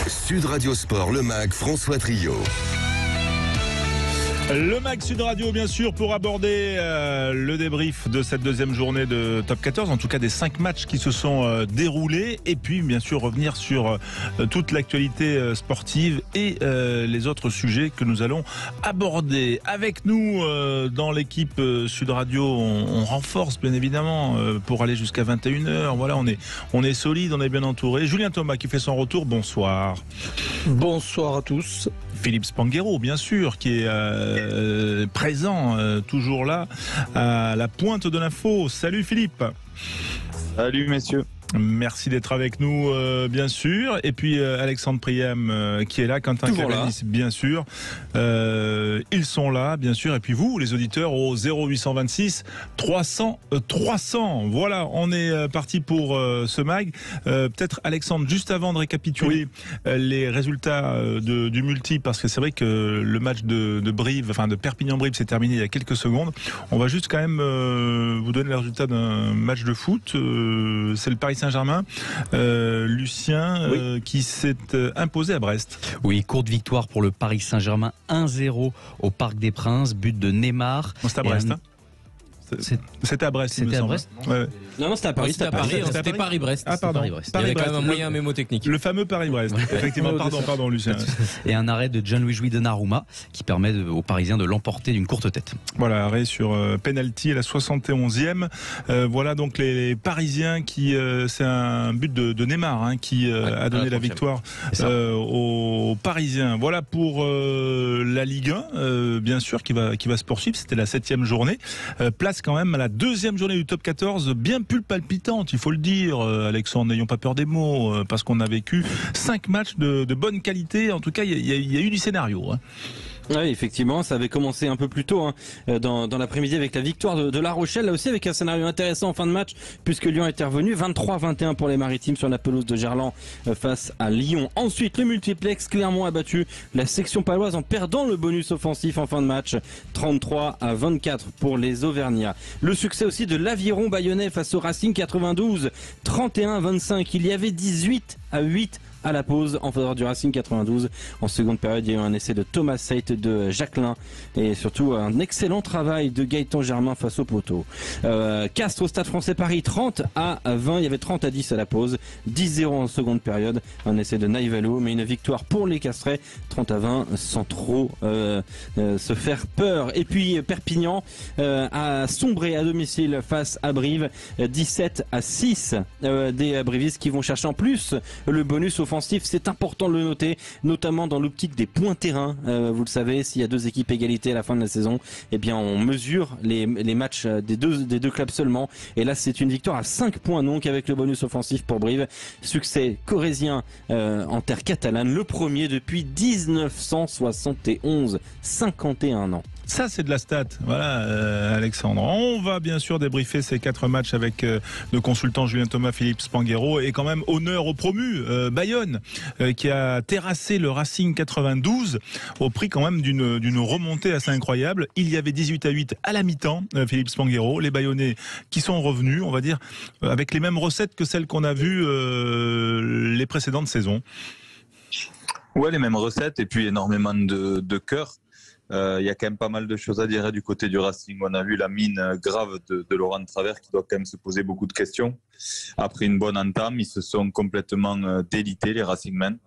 Sud Radio Sport, le MAG, François Trio. Le MAG Sud Radio, bien sûr, pour aborder le débrief de cette deuxième journée de Top 14, en tout cas des 5 matchs qui se sont déroulés, et puis bien sûr revenir sur toute l'actualité sportive et les autres sujets que nous allons aborder. Avec nous dans l'équipe Sud Radio, on renforce bien évidemment pour aller jusqu'à 21h. Voilà, on est solide, on est bien entouré. Julien Thomas qui fait son retour, bonsoir. Bonsoir à tous. Philippe Spanghero, bien sûr, qui est présent, toujours là, à la pointe de l'info. Salut Philippe. Salut messieurs. Merci d'être avec nous, bien sûr. Et puis Alexandre Priem qui est là, Quentin Cavanis, bien sûr. Ils sont là, bien sûr. Et puis vous, les auditeurs, au 0826 300 300. Voilà, on est parti pour ce MAG. Peut-être Alexandre, juste avant de récapituler les résultats du multi, parce que c'est vrai que le match de Brive, enfin de Perpignan-Brive, s'est terminé il y a quelques secondes. On va juste quand même vous donner les résultats d'un match de foot. C'est le Paris Saint-Germain, Lucien, qui s'est imposé à Brest. Oui, courte victoire pour le Paris Saint-Germain, 1-0 au Parc des Princes, but de Neymar. C'est à Brest, hein. C'était à Brest. C'était à Brest. Ouais. Non, c'était à Paris. C'était Paris-Brest. Ah, pardon. Il y avait quand même un moyen mémotechnique. Le fameux Paris-Brest. Effectivement, pardon, Lucien. Et un arrêt de Gianluigi Donnarumma qui permet aux Parisiens de l'emporter d'une courte tête. Voilà, arrêt sur penalty à la 71e. Voilà donc les Parisiens qui, c'est un but de Neymar qui a donné la victoire aux Parisiens. Voilà pour la Ligue 1, bien sûr, qui va se poursuivre. C'était la 7e journée. Place quand même à la 2e journée du Top 14, bien plus palpitante, il faut le dire, Alexandre, n'ayons pas peur des mots, parce qu'on a vécu 5 matchs de bonne qualité. En tout cas, il y a eu du scénario. Oui, effectivement, ça avait commencé un peu plus tôt dans l'après-midi avec la victoire de La Rochelle, là aussi avec un scénario intéressant en fin de match, puisque Lyon est revenu 23-21 pour les Maritimes sur la pelouse de Gerland face à Lyon. Ensuite, le multiplex Clermont a battu la section paloise en perdant le bonus offensif en fin de match, 33-24 pour les Auvergnats. Le succès aussi de l'Aviron Bayonnais face au Racing 92, 31-25. Il y avait 18-8 à la pause en faveur du Racing 92. En seconde période, il y a eu un essai de Thomas Seit, de Jacquelin et surtout un excellent travail de Gaëtan Germain face au poteau. Castres au Stade Français Paris, 30-20. Il y avait 30-10 à la pause, 10-0 en seconde période. Un essai de Naïvalo, mais une victoire pour les Castrais, 30-20, sans trop se faire peur. Et puis Perpignan a sombré à domicile face à Brive, 17-6. Des Brivistes qui vont chercher en plus le bonus offensif. C'est important de le noter, notamment dans l'optique des points terrain. Vous le savez, s'il y a 2 équipes égalité à la fin de la saison, eh bien on mesure les matchs des deux clubs seulement. Et là, c'est une victoire à 5 points donc avec le bonus offensif pour Brive. Succès corrézien en terre catalane, le premier depuis 1971, 51 ans. Ça, c'est de la stat. Voilà, Alexandre. On va bien sûr débriefer ces 4 matchs avec le consultant Julien Thomas, Philippe Spanghero, et quand même honneur au promu, Bayonne, qui a terrassé le Racing 92 au prix quand même d'une remontée assez incroyable. Il y avait 18-8 à la mi-temps, Philippe Spanghero. Les Bayonnais qui sont revenus, on va dire, avec les mêmes recettes que celles qu'on a vues les précédentes saisons. Ouais, les mêmes recettes et puis énormément de cœur. Il y a quand même pas mal de choses à dire du côté du Racing. On a vu la mine grave de Laurent de Travers qui doit quand même se poser beaucoup de questions. Après une bonne entame, ils se sont complètement délités, les Racingmen.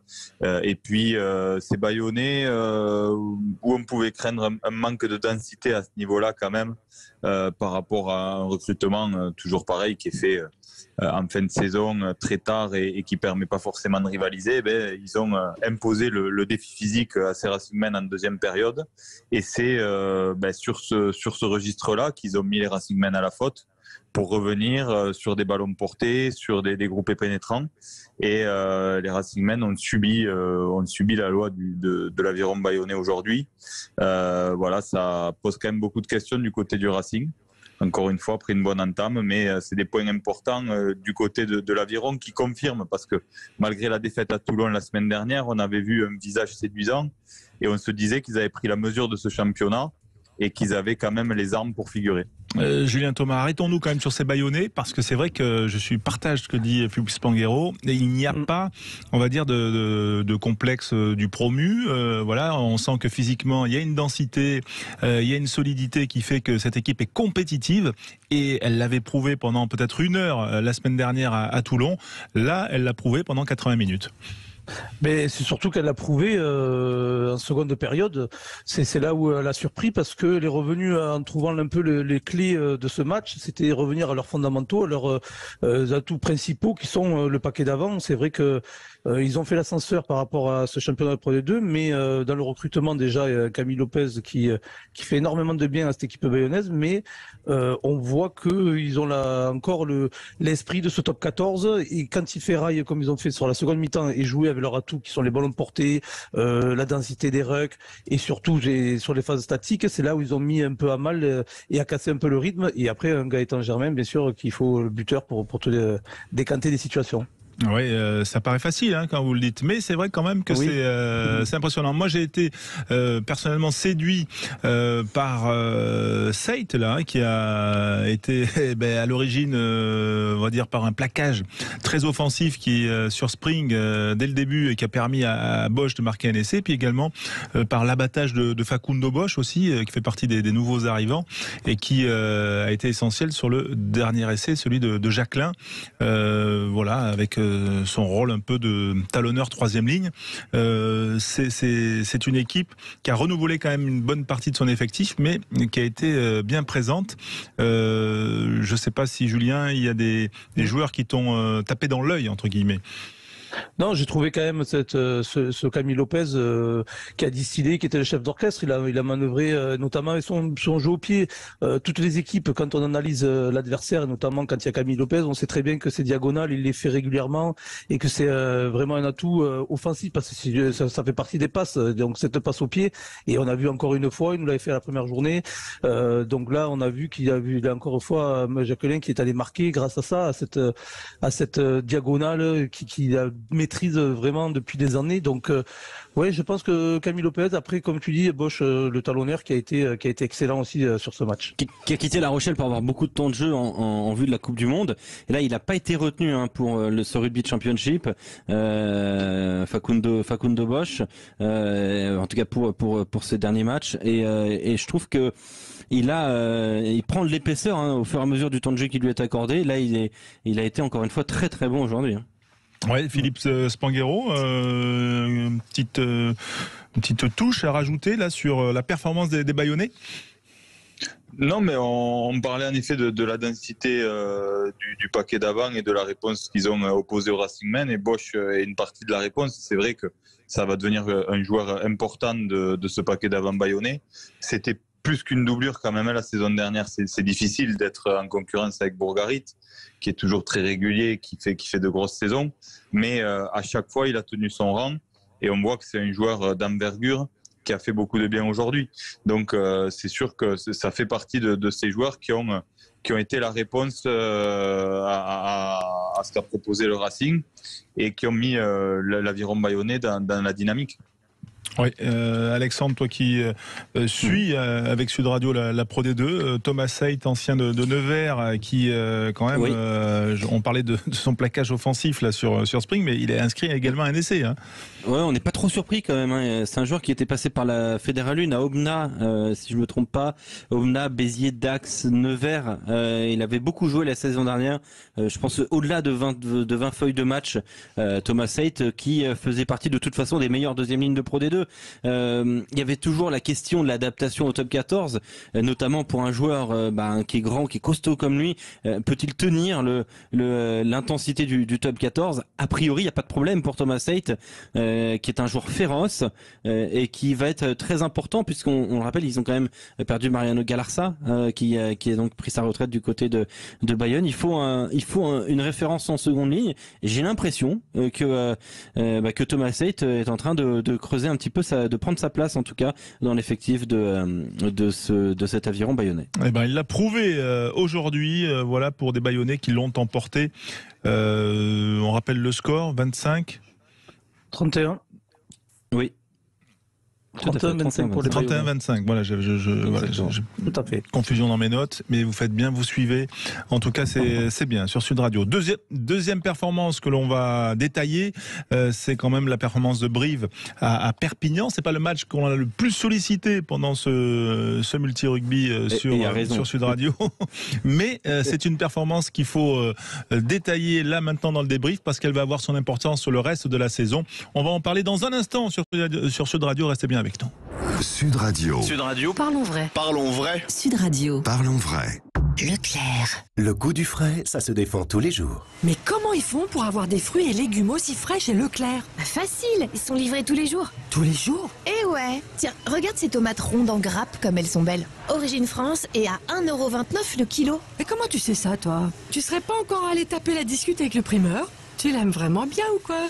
Et puis ces Bayonnais où on pouvait craindre un manque de densité à ce niveau-là quand même par rapport à un recrutement toujours pareil qui est fait en fin de saison très tard et qui permet pas forcément de rivaliser. Ils ont imposé le défi physique à ces Racingmen en deuxième période et c'est sur ce registre-là qu'ils ont mis les Racingmen à la faute pour revenir sur des ballons portés, sur des groupés pénétrants. Et les Racingmen ont subi la loi de l'Aviron Bayonnais aujourd'hui. Voilà, ça pose quand même beaucoup de questions du côté du Racing. Encore une fois, après une bonne entame, mais c'est des points importants du côté de l'Aviron qui confirme, parce que malgré la défaite à Toulon la semaine dernière, on avait vu un visage séduisant et on se disait qu'ils avaient pris la mesure de ce championnat. et qu'ils avaient quand même les armes pour figurer. Julien Thomas, arrêtons-nous quand même sur ces Bayonnais, parce que c'est vrai que je partage ce que dit Philippe Spanghero, et il n'y a pas, on va dire, de complexe du promu. Voilà, on sent que physiquement il y a une densité, il y a une solidité qui fait que cette équipe est compétitive, et elle l'avait prouvé pendant peut-être 1 heure la semaine dernière à Toulon. Là, elle l'a prouvé pendant 80 minutes. Mais c'est surtout qu'elle l'a prouvé en seconde période. C'est là où elle a surpris, parce que elle est revenue en trouvant un peu les clés de ce match. C'était revenir à leurs fondamentaux, à leurs atouts principaux qui sont le paquet d'avant. C'est vrai que ils ont fait l'ascenseur par rapport à ce championnat de Pro D2, mais dans le recrutement déjà, Camille Lopez qui fait énormément de bien à cette équipe bayonnaise, mais on voit qu'ils ont là encore l'esprit de ce top 14, et quand ils ferraillent comme ils ont fait sur la seconde mi-temps et jouer avec leurs atouts qui sont les ballons de portée, la densité des rucks, et surtout sur les phases statiques, c'est là où ils ont mis un peu à mal et à casser un peu le rythme. Et après, un Gaëtan Germain, bien sûr, qu'il faut le buteur pour te décanter des situations. Oui, ça paraît facile quand vous le dites, mais c'est vrai quand même que oui. c'est impressionnant. Moi, j'ai été personnellement séduit par Seit là, qui a été à l'origine, on va dire, par un plaquage très offensif qui sur Spring dès le début, et qui a permis à Bosch de marquer un essai, puis également par l'abattage de Facundo Bosch aussi, qui fait partie des nouveaux arrivants, et qui a été essentiel sur le dernier essai, celui de Jacquelin. Voilà, avec son rôle un peu de talonneur 3e ligne. C'est une équipe qui a renouvelé quand même une bonne partie de son effectif, mais qui a été bien présente. Je ne sais pas si, Julien, il y a des joueurs qui t'ont tapé dans l'œil, entre guillemets. Non, j'ai trouvé quand même ce Camille Lopez qui a distillé, qui était le chef d'orchestre. Il a manœuvré notamment avec son jeu au pied. Toutes les équipes, quand on analyse l'adversaire, et notamment quand il y a Camille Lopez, on sait très bien que ces diagonales, il les fait régulièrement, et que c'est vraiment un atout offensif, parce que ça fait partie des passes. Donc cette passe au pied, et on a vu encore une fois, il nous l'avait fait à la première journée. Donc là, on a vu qu'il a encore une fois Jacquelin qui est allé marquer grâce à ça, à cette diagonale qui maîtrise vraiment depuis des années. Donc ouais, je pense que Camille Lopez, après, comme tu dis, Bosch, le talonneur, qui a été excellent aussi sur ce match, qui a quitté La Rochelle pour avoir beaucoup de temps de jeu en vue de la Coupe du Monde, et là il n'a pas été retenu pour ce Rugby Championship, Facundo Bosch, en tout cas pour ce dernier match, et je trouve que il prend de l'épaisseur au fur et à mesure du temps de jeu qui lui est accordé. Là il a été encore une fois très très bon aujourd'hui. Ouais, Philippe Spanghero, une petite touche à rajouter là sur la performance des Bayonnais. Non, mais on parlait en effet de la densité du paquet d'avant et de la réponse qu'ils ont opposée au Racing Men, et Bosch est une partie de la réponse. C'est vrai que ça va devenir un joueur important de ce paquet d'avant bayonnais. C'était plus qu'une doublure quand même la saison dernière. C'est difficile d'être en concurrence avec Bourgarit, qui est toujours très régulier, qui fait de grosses saisons, mais à chaque fois il a tenu son rang, et on voit que c'est un joueur d'envergure qui a fait beaucoup de bien aujourd'hui. Donc c'est sûr que ça fait partie de ces joueurs qui ont été la réponse à ce qu'a proposé le Racing, et qui ont mis l'aviron bayonnais dans la dynamique. Oui, Alexandre, toi qui suis avec Sud Radio la Pro D2, Thomas Seit, ancien de Nevers, qui quand même, on parlait de son plaquage offensif là sur Spring, mais il a inscrit également un essai. Ouais, on n'est pas trop surpris quand même. C'est un joueur qui était passé par la Fédérale 1 à Aubenas, si je me trompe pas. Aubenas, Béziers, Dax, Nevers. Il avait beaucoup joué la saison dernière. Je pense au-delà de 20 feuilles de match. Thomas Seit, qui faisait partie de toute façon des meilleures deuxième lignes de Pro D2. Il y avait toujours la question de l'adaptation au top 14, notamment pour un joueur qui est grand, qui est costaud comme lui. Peut-il tenir l'intensité du top 14? A priori, il n'y a pas de problème pour Thomas Seit, qui est un joueur féroce et qui va être très important, puisqu'on le rappelle, ils ont quand même perdu Mariano Galarza, qui a donc pris sa retraite du côté de Bayonne. Il faut une référence en seconde ligne, et j'ai l'impression que Thomas Seit est en train de creuser un petit peu, de prendre sa place en tout cas dans l'effectif de cet aviron bayonnais. Eh ben, il l'a prouvé aujourd'hui, voilà, pour des Bayonnais qui l'ont emporté. On rappelle le score, 25 31. Oui. 31-25 pour les 31-25, voilà, tout à fait. Confusion dans mes notes, mais vous faites bien, vous suivez. En tout cas, c'est bien sur Sud Radio. Deuxième performance que l'on va détailler, c'est quand même la performance de Brive à Perpignan. C'est pas le match qu'on a le plus sollicité pendant ce multi-rugby sur Sud Radio, mais c'est une performance qu'il faut détailler là maintenant dans le débrief parce qu'elle va avoir son importance sur le reste de la saison. On va en parler dans un instant sur Sud Radio. Restez bien avec nous. Sud Radio. Sud Radio. Parlons vrai. Parlons vrai. Sud Radio. Parlons vrai. Leclerc. Le goût du frais, ça se défend tous les jours. Mais comment ils font pour avoir des fruits et légumes aussi frais chez Leclerc? Facile, ils sont livrés tous les jours. Tous les jours? Eh ouais. Tiens, regarde ces tomates rondes en grappe comme elles sont belles. Origine France et à 1,29€ le kilo. Mais comment tu sais ça, toi? Tu serais pas encore allé taper la discute avec le primeur? Tu l'aimes vraiment bien ou quoi?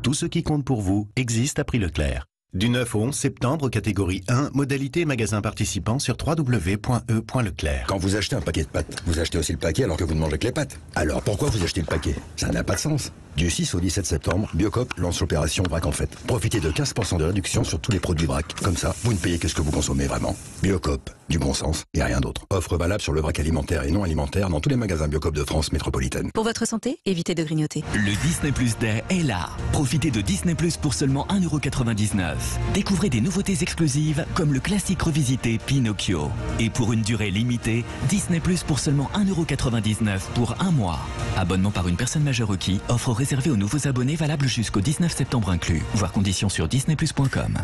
Tout ce qui compte pour vous existe à prix Leclerc. Du 9 au 11 septembre, catégorie 1, modalité magasin participant sur www.e.leclerc. Quand vous achetez un paquet de pâtes, vous achetez aussi le paquet alors que vous ne mangez que les pâtes. Alors pourquoi vous achetez le paquet? Ça n'a pas de sens. Du 6 au 17 septembre, Biocop lance l'opération Vrac en fête. Profitez de 15% de réduction sur tous les produits Vrac. Comme ça, vous ne payez que ce que vous consommez vraiment. Biocop, du bon sens et rien d'autre. Offre valable sur le vrac alimentaire et non alimentaire dans tous les magasins Biocop de France métropolitaine. Pour votre santé, évitez de grignoter. Le Disney Plus Day est là. Profitez de Disney Plus pour seulement 1,99€. Découvrez des nouveautés exclusives comme le classique revisité Pinocchio. Et pour une durée limitée, Disney Plus pour seulement 1,99€ pour un mois. Abonnement par une personne majeure requis. Offre réservée aux nouveaux abonnés valable jusqu'au 19 septembre inclus. Voir conditions sur disneyplus.com.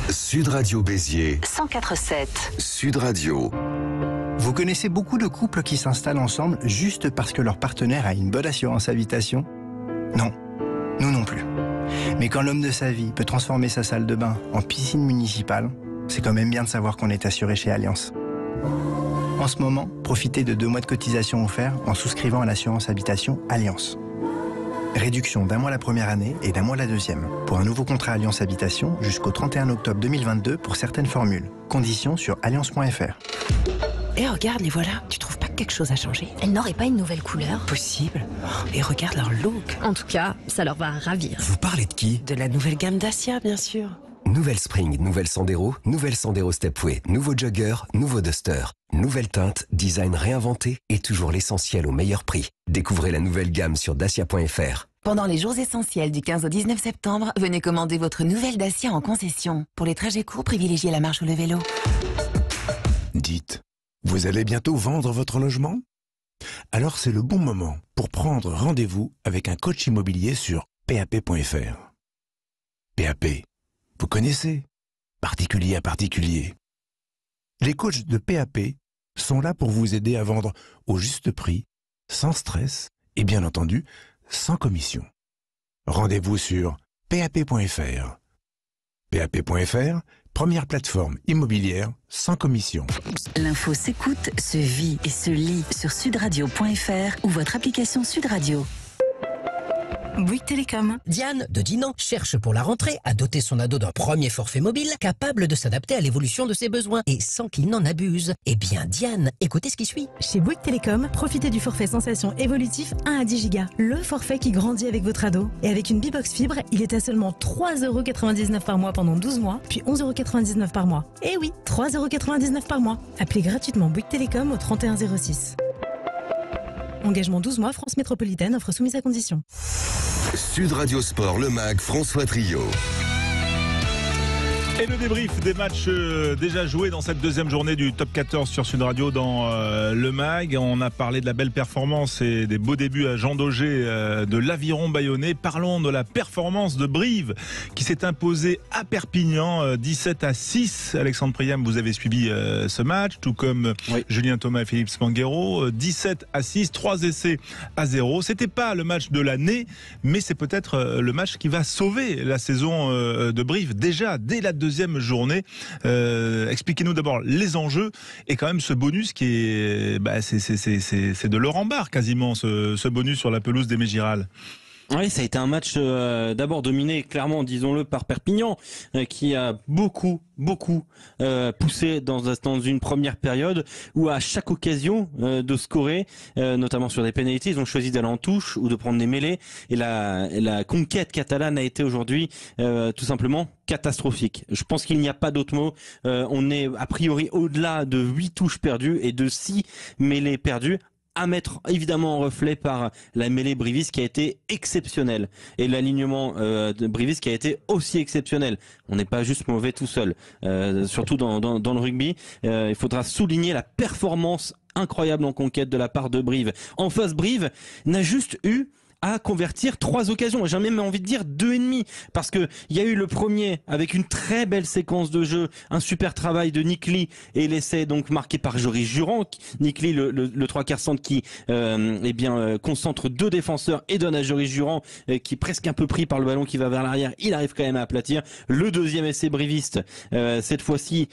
Sud Radio Béziers. 104.7. Sud Radio. Vous connaissez beaucoup de couples qui s'installent ensemble juste parce que leur partenaire a une bonne assurance habitation? Non, nous non plus. Mais quand l'homme de sa vie peut transformer sa salle de bain en piscine municipale, c'est quand même bien de savoir qu'on est assuré chez Allianz. En ce moment, profitez de 2 mois de cotisation offerts en souscrivant à l'assurance habitation Allianz. Réduction d'1 mois la première année et d'1 mois la deuxième. Pour un nouveau contrat Allianz Habitation jusqu'au 31 octobre 2022 pour certaines formules. Conditions sur allianz.fr. Et regarde, les voilà. Tu trouves pas que quelque chose a changé? Elles n'auraient pas une nouvelle couleur? Possible. Et regarde leur look. En tout cas, ça leur va ravir. Vous parlez de qui? De la nouvelle gamme Dacia, bien sûr. Nouvelle Spring, nouvelle Sandero Stepway, nouveau Jogger, nouveau Duster. Nouvelle teinte, design réinventé et toujours l'essentiel au meilleur prix. Découvrez la nouvelle gamme sur dacia.fr. Pendant les jours essentiels du 15 au 19 septembre, venez commander votre nouvelle Dacia en concession. Pour les trajets courts, privilégiez la marche ou le vélo. Dites, vous allez bientôt vendre votre logement? Alors c'est le bon moment pour prendre rendez-vous avec un coach immobilier sur pap.fr. PAP, vous connaissez, particulier à particulier. Les coachs de PAP sont là pour vous aider à vendre au juste prix, sans stress et bien entendu, sans commission. Rendez-vous sur pap.fr. PAP.fr, première plateforme immobilière sans commission. L'info s'écoute, se vit et se lit sur sudradio.fr ou votre application Sud Radio. Bouygues Télécom. Diane, de Dinan, cherche pour la rentrée à doter son ado d'un premier forfait mobile capable de s'adapter à l'évolution de ses besoins et sans qu'il n'en abuse. Eh bien Diane, écoutez ce qui suit. Chez Bouygues Télécom, profitez du forfait Sensation évolutif 1 à 10 Go. Le forfait qui grandit avec votre ado. Et avec une B-Box Fibre, il est à seulement 3,99€ par mois pendant 12 mois, puis 11,99€ par mois. Eh oui, 3,99€ par mois. Appelez gratuitement Bouygues Télécom au 3106. Engagement 12 mois, France Métropolitaine, offre soumise à condition. Sud Radio Sport, le MAG, François Trio. Et le débrief des matchs déjà joués dans cette deuxième journée du Top 14 sur Sud Radio dans le MAG. On a parlé de la belle performance et des beaux débuts à Jean Daugé de l'Aviron Bayonnais. Parlons de la performance de Brive qui s'est imposée à Perpignan 17-6. Alexandre Priem, vous avez suivi ce match, tout comme Julien Thomas et Philippe Spanghero. 17-6, 3 essais à 0. C'était pas le match de l'année, mais c'est peut-être le match qui va sauver la saison de Brive déjà dès la deuxième journée. Expliquez-nous d'abord les enjeux et quand même ce bonus qui est, c'est de l'or en barre quasiment, ce bonus sur la pelouse des Mégirales. Oui, ça a été un match d'abord dominé, clairement, disons-le, par Perpignan, qui a beaucoup poussé dans une première période où à chaque occasion de scorer, notamment sur des pénalités, ils ont choisi d'aller en touche ou de prendre des mêlées. Et la conquête catalane a été aujourd'hui tout simplement catastrophique. Je pense qu'il n'y a pas d'autre mot. On est a priori au-delà de 8 touches perdues et de 6 mêlées perdues, à mettre évidemment en reflet par la mêlée Brivis qui a été exceptionnelle et l'alignement de Brivis qui a été aussi exceptionnel. On n'est pas juste mauvais tout seul, surtout dans le rugby. Il faudra souligner la performance incroyable en conquête de la part de Brive. En face, Brive n'a juste eu à convertir 3 occasions. J'ai même envie de dire 2,5, parce que il y a eu le premier avec une très belle séquence de jeu, un super travail de Nick Lee et l'essai donc marqué par Joris Jurand. Nick Lee, le 3/4 centre qui concentre 2 défenseurs et donne à Joris Jurand qui presque un peu pris par le ballon qui va vers l'arrière. Il arrive quand même à aplatir. Le deuxième essai briviste, cette fois-ci,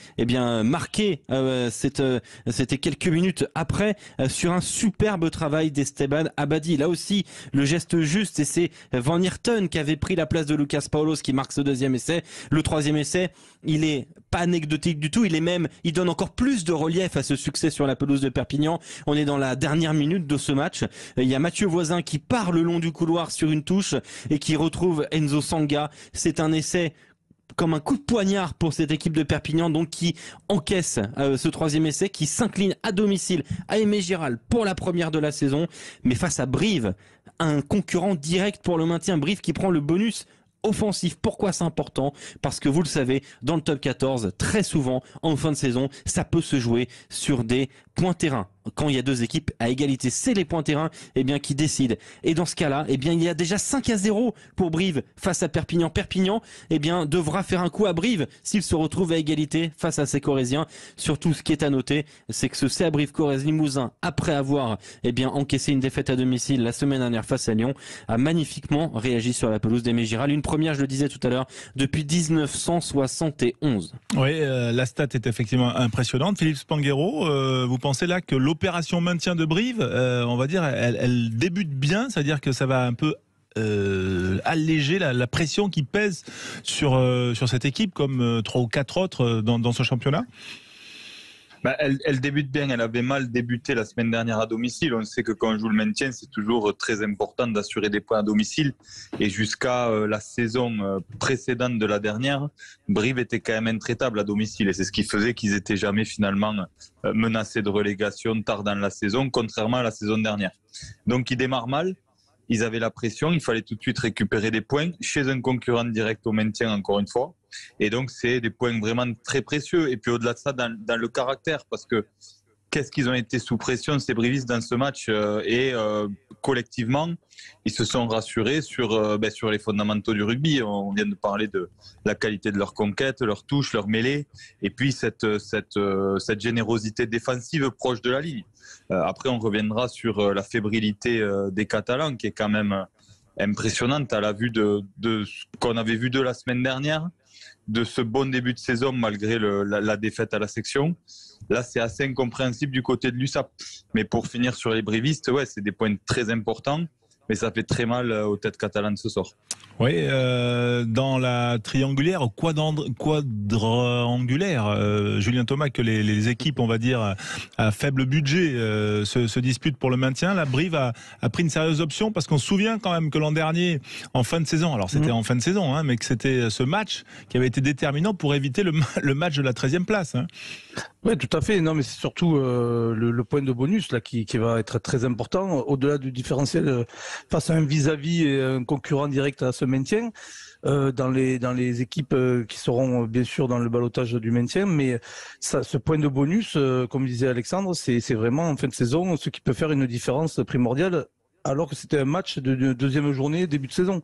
marqué. C'était quelques minutes après sur un superbe travail d'Esteban Abadi. Là aussi, le geste juste, et c'est Van Aerten qui avait pris la place de Lucas Paulos qui marque ce deuxième essai. Le troisième essai, il est pas anecdotique du tout, il donne encore plus de relief à ce succès sur la pelouse de Perpignan. On est dans la dernière minute de ce match. Il y a Mathieu Voisin qui part le long du couloir sur une touche et qui retrouve Enzo Sanga. C'est un essai comme un coup de poignard pour cette équipe de Perpignan, donc qui encaisse ce troisième essai, qui s'incline à domicile à Aimé Giral pour la première de la saison, mais face à Brive, un concurrent direct pour le maintien. Brive qui prend le bonus offensif. Pourquoi c'est important? Parce que vous le savez, dans le top 14, très souvent, en fin de saison, ça peut se jouer sur des points terrain. Quand il y a 2 équipes à égalité, c'est les points terrain qui décident. Et dans ce cas-là, il y a déjà 5-0 pour Brive face à Perpignan. Perpignan devra faire un coup à Brive s'il se retrouve à égalité face à ses Corésiens. Surtout, ce qui est à noter, c'est que ce CA Brive-Corrèze Limousin, après avoir encaissé une défaite à domicile la semaine dernière face à Lyon, a magnifiquement réagi sur la pelouse d'Aimé Giral. Une première, je le disais tout à l'heure, depuis 1971. Oui, la stat est effectivement impressionnante. Philippe Spanghero, vous pensez là que l'opération maintien de Brive, on va dire, elle débute bien, c'est-à-dire que ça va un peu alléger la pression qui pèse sur cette équipe, comme 3 ou 4 autres dans ce championnat? Elle débute bien, elle avait mal débuté la semaine dernière à domicile. On sait que quand on joue le maintien, c'est toujours très important d'assurer des points à domicile. Et jusqu'à la saison précédente de la dernière, Brive était quand même intraitable à domicile. Et c'est ce qui faisait qu'ils n'étaient jamais finalement menacés de relégation tard dans la saison, contrairement à la saison dernière. Donc ils démarrent mal. Ils avaient la pression, il fallait tout de suite récupérer des points chez un concurrent direct au maintien, encore une fois. Et donc, c'est des points vraiment très précieux. Et puis, au-delà de ça, dans le caractère, parce que qu'est-ce qu'ils ont été sous pression, ces Brivistes, dans ce match collectivement, ils se sont rassurés sur les fondamentaux du rugby. On vient de parler de la qualité de leur conquête, leur touche, leur mêlée, et puis cette générosité défensive proche de la ligne. Après, on reviendra sur la fébrilité des Catalans, qui est quand même impressionnante à la vue de ce qu'on avait vu de la semaine dernière, de ce bon début de saison malgré la défaite à la section. Là, c'est assez incompréhensible du côté de l'USAP. Mais pour finir sur les brivistes, c'est des points très importants, mais ça fait très mal aux têtes catalanes ce soir. Oui, dans la triangulaire, quadrangulaire, Julien Thomas, que les équipes, on va dire, à faible budget se disputent pour le maintien. La Brive a pris une sérieuse option, parce qu'on se souvient quand même que l'an dernier, en fin de saison, alors c'était en fin de saison, mais que c'était ce match qui avait été déterminant pour éviter le match de la 13e place. Oui, tout à fait. Non, mais c'est surtout le point de bonus là qui va être très important, au-delà du différentiel face à un vis-à-vis et un concurrent direct à ce maintien, dans les équipes qui seront bien sûr dans le ballottage du maintien. Mais ce point de bonus, comme disait Alexandre, c'est vraiment en fin de saison ce qui peut faire une différence primordiale, alors que c'était un match de deuxième journée, début de saison.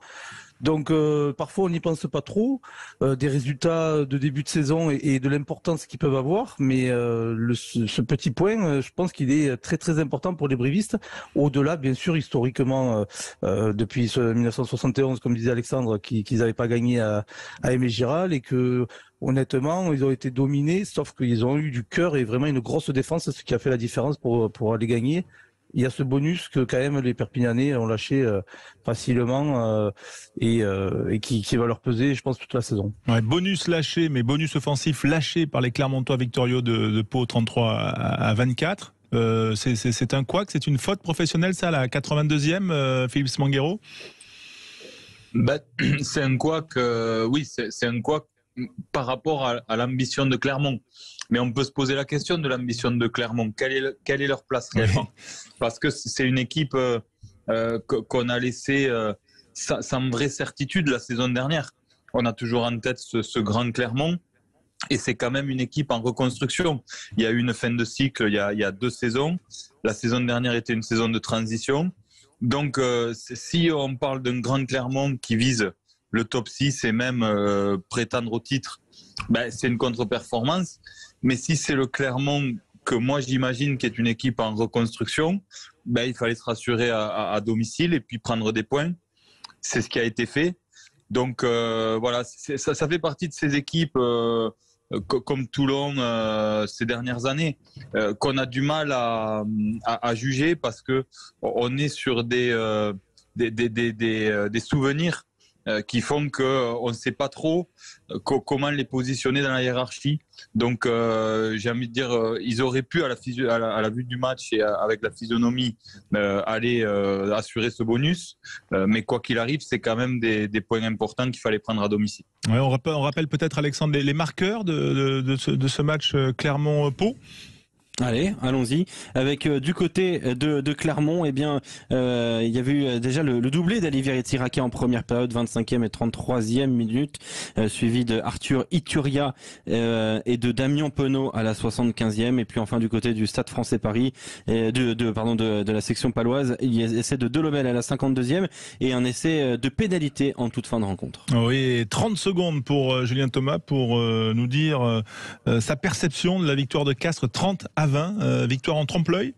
Donc parfois on n'y pense pas trop des résultats de début de saison et de l'importance qu'ils peuvent avoir, mais ce petit point, je pense qu'il est très très important pour les brivistes. Au-delà, bien sûr, historiquement, depuis 1971, comme disait Alexandre, qu'ils n'avaient pas gagné à Aimé Giral, et que honnêtement ils ont été dominés, sauf qu'ils ont eu du cœur et vraiment une grosse défense, ce qui a fait la différence pour aller gagner. il y a ce bonus que quand même les Perpignanais ont lâché facilement et qui va leur peser, je pense, toute la saison. Ouais, bonus lâché, mais bonus offensif lâché par les Clermontois victorieux de Pau 33 à 24. C'est un couac, c'est une faute professionnelle, ça, la 82e, Philippe Smanguero? C'est un couac, oui, c'est un couac par rapport à l'ambition de Clermont. Mais on peut se poser la question de l'ambition de Clermont. Quelle est leur place réellement? Parce que c'est une équipe qu'on a laissée sans vraie certitude la saison dernière. On a toujours en tête ce grand Clermont. Et c'est quand même une équipe en reconstruction. Il y a eu une fin de cycle il y a 2 saisons. La saison dernière était une saison de transition. Donc, si on parle d'un grand Clermont qui vise le top 6 et même prétendre au titre, c'est une contre-performance. Mais si c'est le Clermont que moi j'imagine qui est une équipe en reconstruction, il fallait se rassurer à domicile et puis prendre des points. C'est ce qui a été fait. Donc voilà, ça fait partie de ces équipes comme Toulon ces dernières années qu'on a du mal à juger parce que on est sur des souvenirs qui font qu'on ne sait pas trop comment les positionner dans la hiérarchie. Donc j'ai envie de dire, ils auraient pu à la vue du match et avec la physionomie aller assurer ce bonus. Mais quoi qu'il arrive, c'est quand même des points importants qu'il fallait prendre à domicile. Ouais, on rappelle peut-être, Alexandre, les marqueurs de ce match Clermont-Pau. Allez, allons-y. Avec du côté de Clermont, il y avait eu déjà le doublé d'Alivier Tsiraka en première période, 25e et 33e minute, suivi de Arthur Ituria et de Damien Penaud à la 75e. Et puis enfin du côté du Stade Français Paris, de la section paloise, il y a un essai de Delobel à la 52e et un essai de pénalité en toute fin de rencontre. Oui, 30 secondes pour Julien Thomas pour nous dire sa perception de la victoire de Castres, 30 à 20, victoire en trompe-l'œil?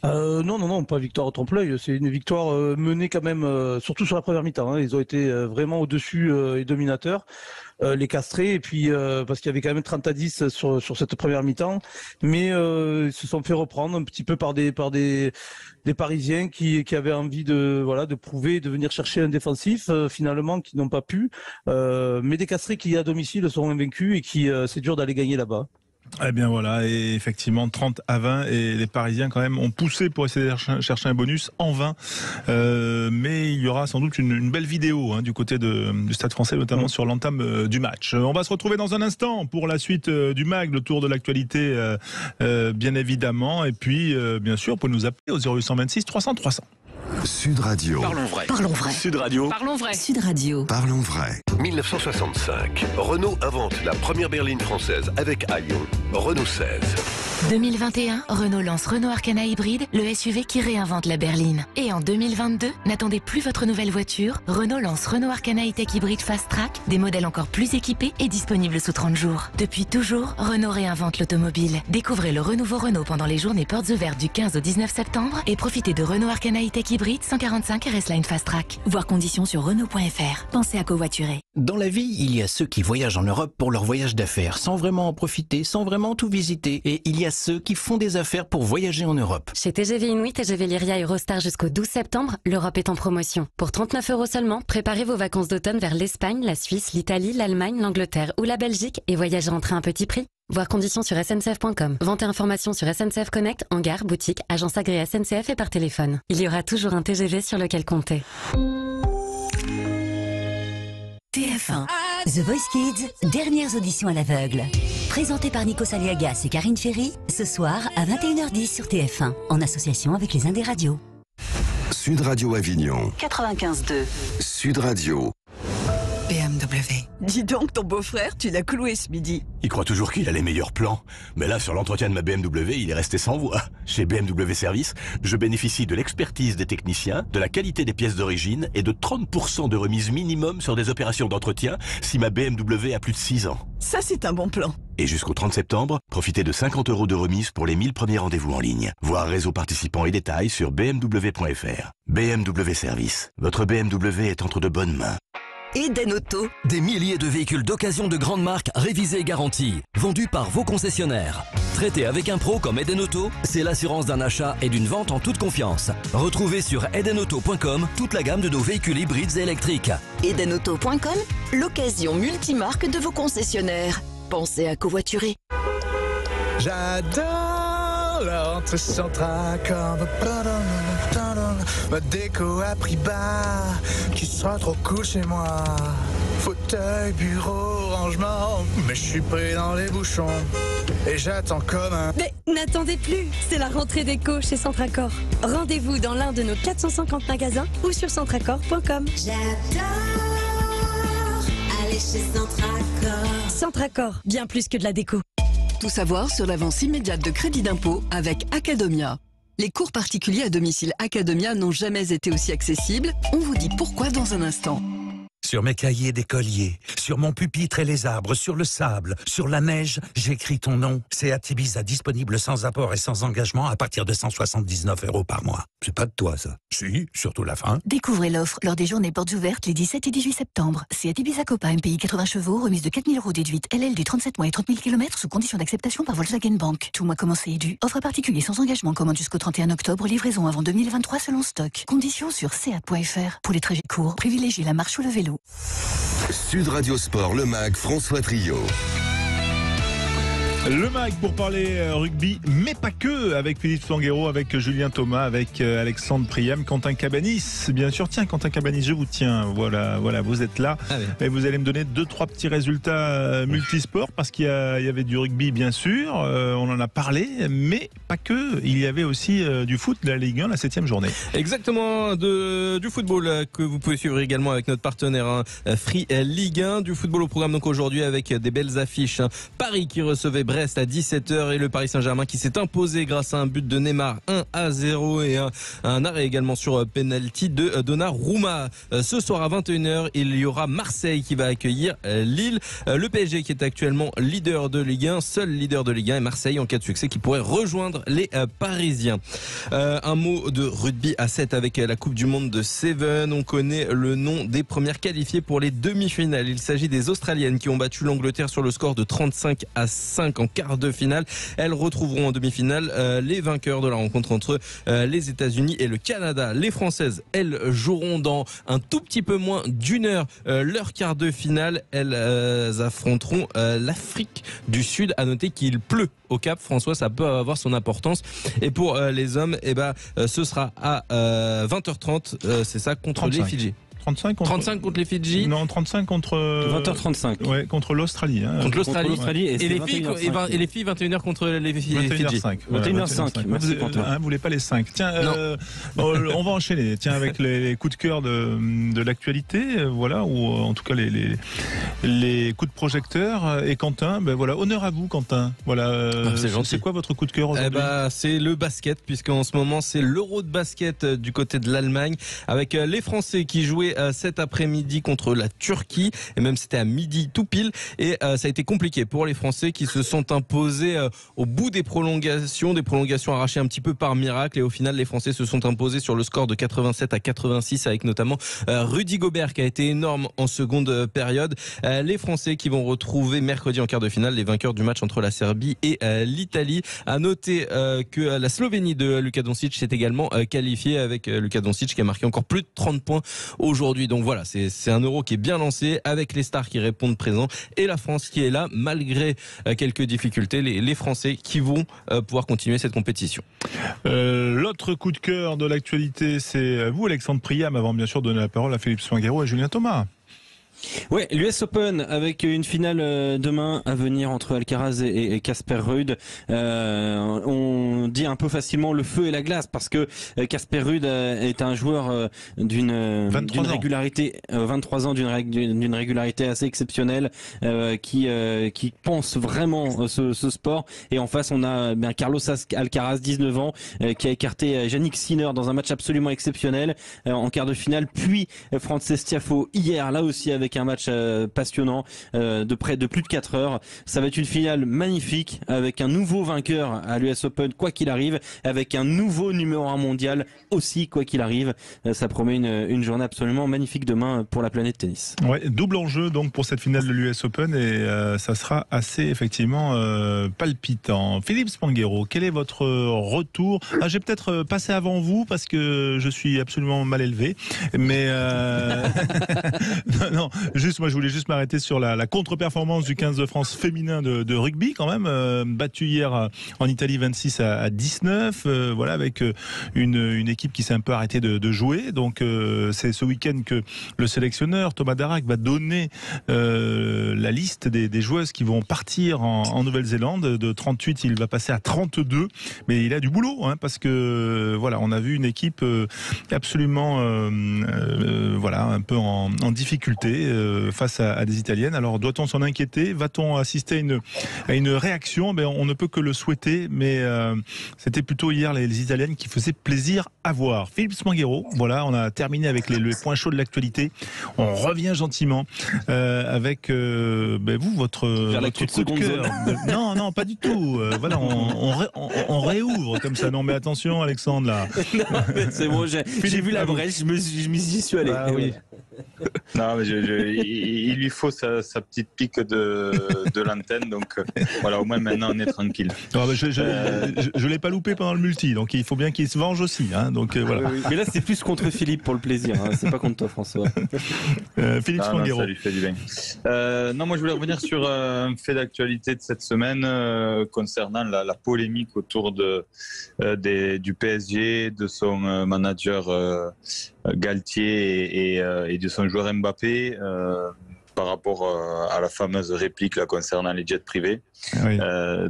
Non, pas victoire en trompe-l'œil. C'est une victoire menée quand même, surtout sur la première mi-temps. Hein. Ils ont été vraiment au-dessus et dominateurs, les Castrés, et puis parce qu'il y avait quand même 30-10 sur cette première mi-temps. Mais ils se sont fait reprendre un petit peu par des Parisiens qui avaient envie de prouver, de venir chercher un défensif, finalement, qui n'ont pas pu. Mais des Castrés qui, à domicile, sont invaincus et qui c'est dur d'aller gagner là-bas. Eh bien voilà, et effectivement 30 à 20 et les Parisiens quand même ont poussé pour essayer de chercher un bonus en 20, mais il y aura sans doute une belle vidéo du côté du Stade Français, notamment sur l'entame du match. On va se retrouver dans un instant pour la suite du MAG, le tour de l'actualité bien évidemment, et puis bien sûr, vous pouvez nous appeler au 0826 300 300. Sud Radio. Parlons vrai. Parlons vrai. Sud Radio. Parlons vrai. Sud Radio. Parlons vrai. 1965. Renault invente la première berline française avec à Lyon, Renault 16. 2021, Renault lance Renault Arcana Hybride, le SUV qui réinvente la berline. Et en 2022, n'attendez plus votre nouvelle voiture, Renault lance Renault Arcana E-Tech Hybride Fast Track, des modèles encore plus équipés et disponibles sous 30 jours. Depuis toujours, Renault réinvente l'automobile. Découvrez le renouveau Renault pendant les journées portes ouvertes du 15 au 19 septembre et profitez de Renault Arcana E-Tech Hybride 145 RS-Line Fast Track. Voir conditions sur Renault.fr. Pensez à covoiturer. Dans la vie, il y a ceux qui voyagent en Europe pour leur voyage d'affaires, sans vraiment en profiter, sans vraiment tout visiter. Et il y a ceux qui font des affaires pour voyager en Europe. Chez TGV Inuit, TGV Lyria Eurostar jusqu'au 12 septembre, l'Europe est en promotion. Pour 39 € seulement, préparez vos vacances d'automne vers l'Espagne, la Suisse, l'Italie, l'Allemagne, l'Angleterre ou la Belgique et voyagez en train à petit prix. Voir conditions sur sncf.com. Vente et informations sur SNCF Connect, en gare, boutique, agence agréée SNCF et par téléphone. Il y aura toujours un TGV sur lequel compter. TF1. The Voice Kids, dernières auditions à l'aveugle. Présenté par Nico Saliagas et Karine Ferry, ce soir à 21h10 sur TF1, en association avec les Indes Radio. Sud Radio Avignon. 95.2. Sud Radio. BMW. Dis donc, ton beau-frère, tu l'as cloué ce midi. Il croit toujours qu'il a les meilleurs plans. Mais là, sur l'entretien de ma BMW, il est resté sans voix. Chez BMW Service, je bénéficie de l'expertise des techniciens, de la qualité des pièces d'origine et de 30% de remise minimum sur des opérations d'entretien si ma BMW a plus de 6 ans. Ça, c'est un bon plan. Et jusqu'au 30 septembre, profitez de 50 € de remise pour les 1000 premiers rendez-vous en ligne. Voir réseau participants et détails sur bmw.fr. BMW Service. Votre BMW est entre de bonnes mains. Eden Auto, des milliers de véhicules d'occasion de grandes marques révisés et garantis, vendus par vos concessionnaires. Traité avec un pro comme Eden Auto, c'est l'assurance d'un achat et d'une vente en toute confiance. Retrouvez sur edenauto.com toute la gamme de nos véhicules hybrides et électriques. edenauto.com, l'occasion multimarque de vos concessionnaires. Pensez à covoiturer. J'adore la rentrée Centracor. Ma déco à prix bas, qui sera trop cool chez moi. Fauteuil, bureau, rangement, mais je suis pris dans les bouchons et j'attends comme un... Mais n'attendez plus, c'est la rentrée déco chez Centracor. Rendez-vous dans l'un de nos 450 magasins ou sur centracor.com. J'adore aller chez Centracor. Centracor, bien plus que de la déco. Tout savoir sur l'avance immédiate de crédit d'impôt avec Academia. Les cours particuliers à domicile Academia n'ont jamais été aussi accessibles. On vous dit pourquoi dans un instant. Sur mes cahiers d'écolier, sur mon pupitre et les arbres, sur le sable, sur la neige, j'écris ton nom. Seat Ibiza disponible sans apport et sans engagement à partir de 179 € par mois. C'est pas de toi, ça. Si, surtout la fin. Découvrez l'offre lors des journées portes ouvertes les 17 et 18 septembre. Seat Ibiza Copa MPI 80 chevaux, remise de 4 000 € déduite. LL du 37 mois et 30 000 km sous condition d'acceptation par Volkswagen Bank. Tout mois commencé et dû. Offre particulier sans engagement, commande jusqu'au 31 octobre, livraison avant 2023 selon stock. Conditions sur seat.fr. Pour les trajets courts, privilégiez la marche ou le vélo. Sud Radio Sport, le MAG, François Trio. Le MAG pour parler rugby, mais pas que, avec Philippe Sanguero, avec Julien Thomas, avec Alexandre Priam, Quentin Cabanis, bien sûr. Tiens, Quentin Cabanis, je vous tiens. Voilà, vous êtes là. Et vous allez me donner 2-3 petits résultats multisports, parce qu'il y avait du rugby, bien sûr. On en a parlé, mais pas que. Il y avait aussi du foot de la Ligue 1, la 7e journée. Exactement, du football que vous pouvez suivre également avec notre partenaire Free Ligue 1. Du football au programme donc aujourd'hui avec des belles affiches. Paris qui recevait Brest à 17h et le Paris Saint-Germain qui s'est imposé grâce à un but de Neymar 1-0 et un arrêt également sur penalty de Donnarumma. Ce soir à 21h, il y aura Marseille qui va accueillir Lille. Le PSG qui est actuellement leader de Ligue 1, seul leader de Ligue 1, et Marseille en cas de succès qui pourrait rejoindre les Parisiens. Un mot de rugby à 7 avec la Coupe du Monde de Seven. On connaît le nom des premières qualifiées pour les demi-finales. Il s'agit des Australiennes qui ont battu l'Angleterre sur le score de 35-5 en quart de finale. Elles retrouveront en demi-finale les vainqueurs de la rencontre entre les États-Unis et le Canada. Les Françaises, elles joueront dans un tout petit peu moins d'une heure leur quart de finale. Elles affronteront l'Afrique du Sud. À noter qu'il pleut au Cap, François, ça peut avoir son importance. Et pour les hommes, ce sera à 20h30, c'est ça, contre 35. les Fidji. 35 contre les Fidji. Non, 35 contre 20h35. Ouais, contre l'Australie. Contre l'Australie. Et les filles 21h contre les Fidji. 21h05. 21h05. Merci Quentin. Vous voulez pas les 5. Tiens, on va enchaîner. Tiens, avec les coups de cœur de l'actualité, voilà, ou en tout cas les coups de projecteur. Et Quentin, voilà, honneur à vous, Quentin. Voilà. C'est quoi votre coup de cœur aujourd'hui ? C'est le basket, puisqu'en ce moment c'est l'Euro de basket du côté de l'Allemagne, avec les Français qui jouaient cet après-midi contre la Turquie, et même c'était à midi tout pile, et ça a été compliqué pour les Français qui se sont imposés au bout des prolongations arrachées un petit peu par miracle, et au final les Français se sont imposés sur le score de 87-86 avec notamment Rudy Gobert qui a été énorme en seconde période. Les Français qui vont retrouver mercredi en quart de finale les vainqueurs du match entre la Serbie et l'Italie. À noter que la Slovénie de Luka Doncic s'est également qualifiée, avec Luka Doncic qui a marqué encore plus de 30 points aujourd'hui. Donc voilà, c'est un Euro qui est bien lancé, avec les stars qui répondent présents et la France qui est là malgré quelques difficultés. Les Français qui vont pouvoir continuer cette compétition. L'autre coup de cœur de l'actualité, c'est vous, Alexandre Priam, avant bien sûr de donner la parole à Philippe Sanguero et Julien Thomas. Ouais, l'US Open avec une finale demain à venir entre Alcaraz et Casper Ruud. On dit un peu facilement le feu et la glace, parce que Casper Ruud est un joueur d'une régularité, 23 ans, d'une régularité assez exceptionnelle, qui pense vraiment ce sport. Et en face, on a Carlos Alcaraz, 19 ans, qui a écarté Yannick Sinner dans un match absolument exceptionnel en quart de finale, puis Frances Tiafoe hier, là aussi avec avec un match passionnant de près de plus de 4 heures. Ça va être une finale magnifique avec un nouveau vainqueur à l'US Open quoi qu'il arrive, avec un nouveau numéro 1 mondial aussi quoi qu'il arrive. Ça promet une journée absolument magnifique demain pour la planète tennis. Ouais, double enjeu donc pour cette finale de l'US Open et ça sera assez effectivement palpitant. Philippe Spanghero, quel est votre retour? J'ai peut-être passé avant vous parce que je suis absolument mal élevé, mais non, juste moi je voulais juste m'arrêter sur la contre-performance du 15 de France féminin de rugby quand même, battu hier en Italie 26 à 19, voilà, avec une équipe qui s'est un peu arrêtée de jouer. Donc c'est ce week-end que le sélectionneur Thomas Darac va donner la liste des joueuses qui vont partir en Nouvelle-Zélande. De 38, il va passer à 32, mais il a du boulot, hein, parce que voilà, on a vu une équipe absolument voilà, un peu en difficulté face à des Italiennes. Alors doit-on s'en inquiéter? Va-t-on assister à une réaction? On ne peut que le souhaiter, mais c'était plutôt hier les Italiennes qui faisaient plaisir à voir. Philippe Spanghero, voilà, on a terminé avec les points chauds de l'actualité. On revient gentiment avec vous, votre coup de cœur. Non, pas du tout. Voilà, on réouvre comme ça. Non, mais attention, Alexandre, là. Non, c'est bon, j'ai vu la brèche, j'y suis allé. Ah, oui. Non, mais il lui faut sa petite pique de l'antenne, donc voilà, au moins maintenant on est tranquille. Je l'ai pas loupé pendant le multi, donc il faut bien qu'il se venge aussi, hein, donc voilà. Oui. Mais là c'est plus contre Philippe pour le plaisir, hein, c'est pas contre toi François. Philippe Spanghero. Ça lui fait du bien. Non, moi je voulais revenir sur un fait d'actualité de cette semaine concernant la polémique autour du PSG, de son manager Galtier et de son joueur Mbappé par rapport à la fameuse réplique là, concernant les jets privés. Oui.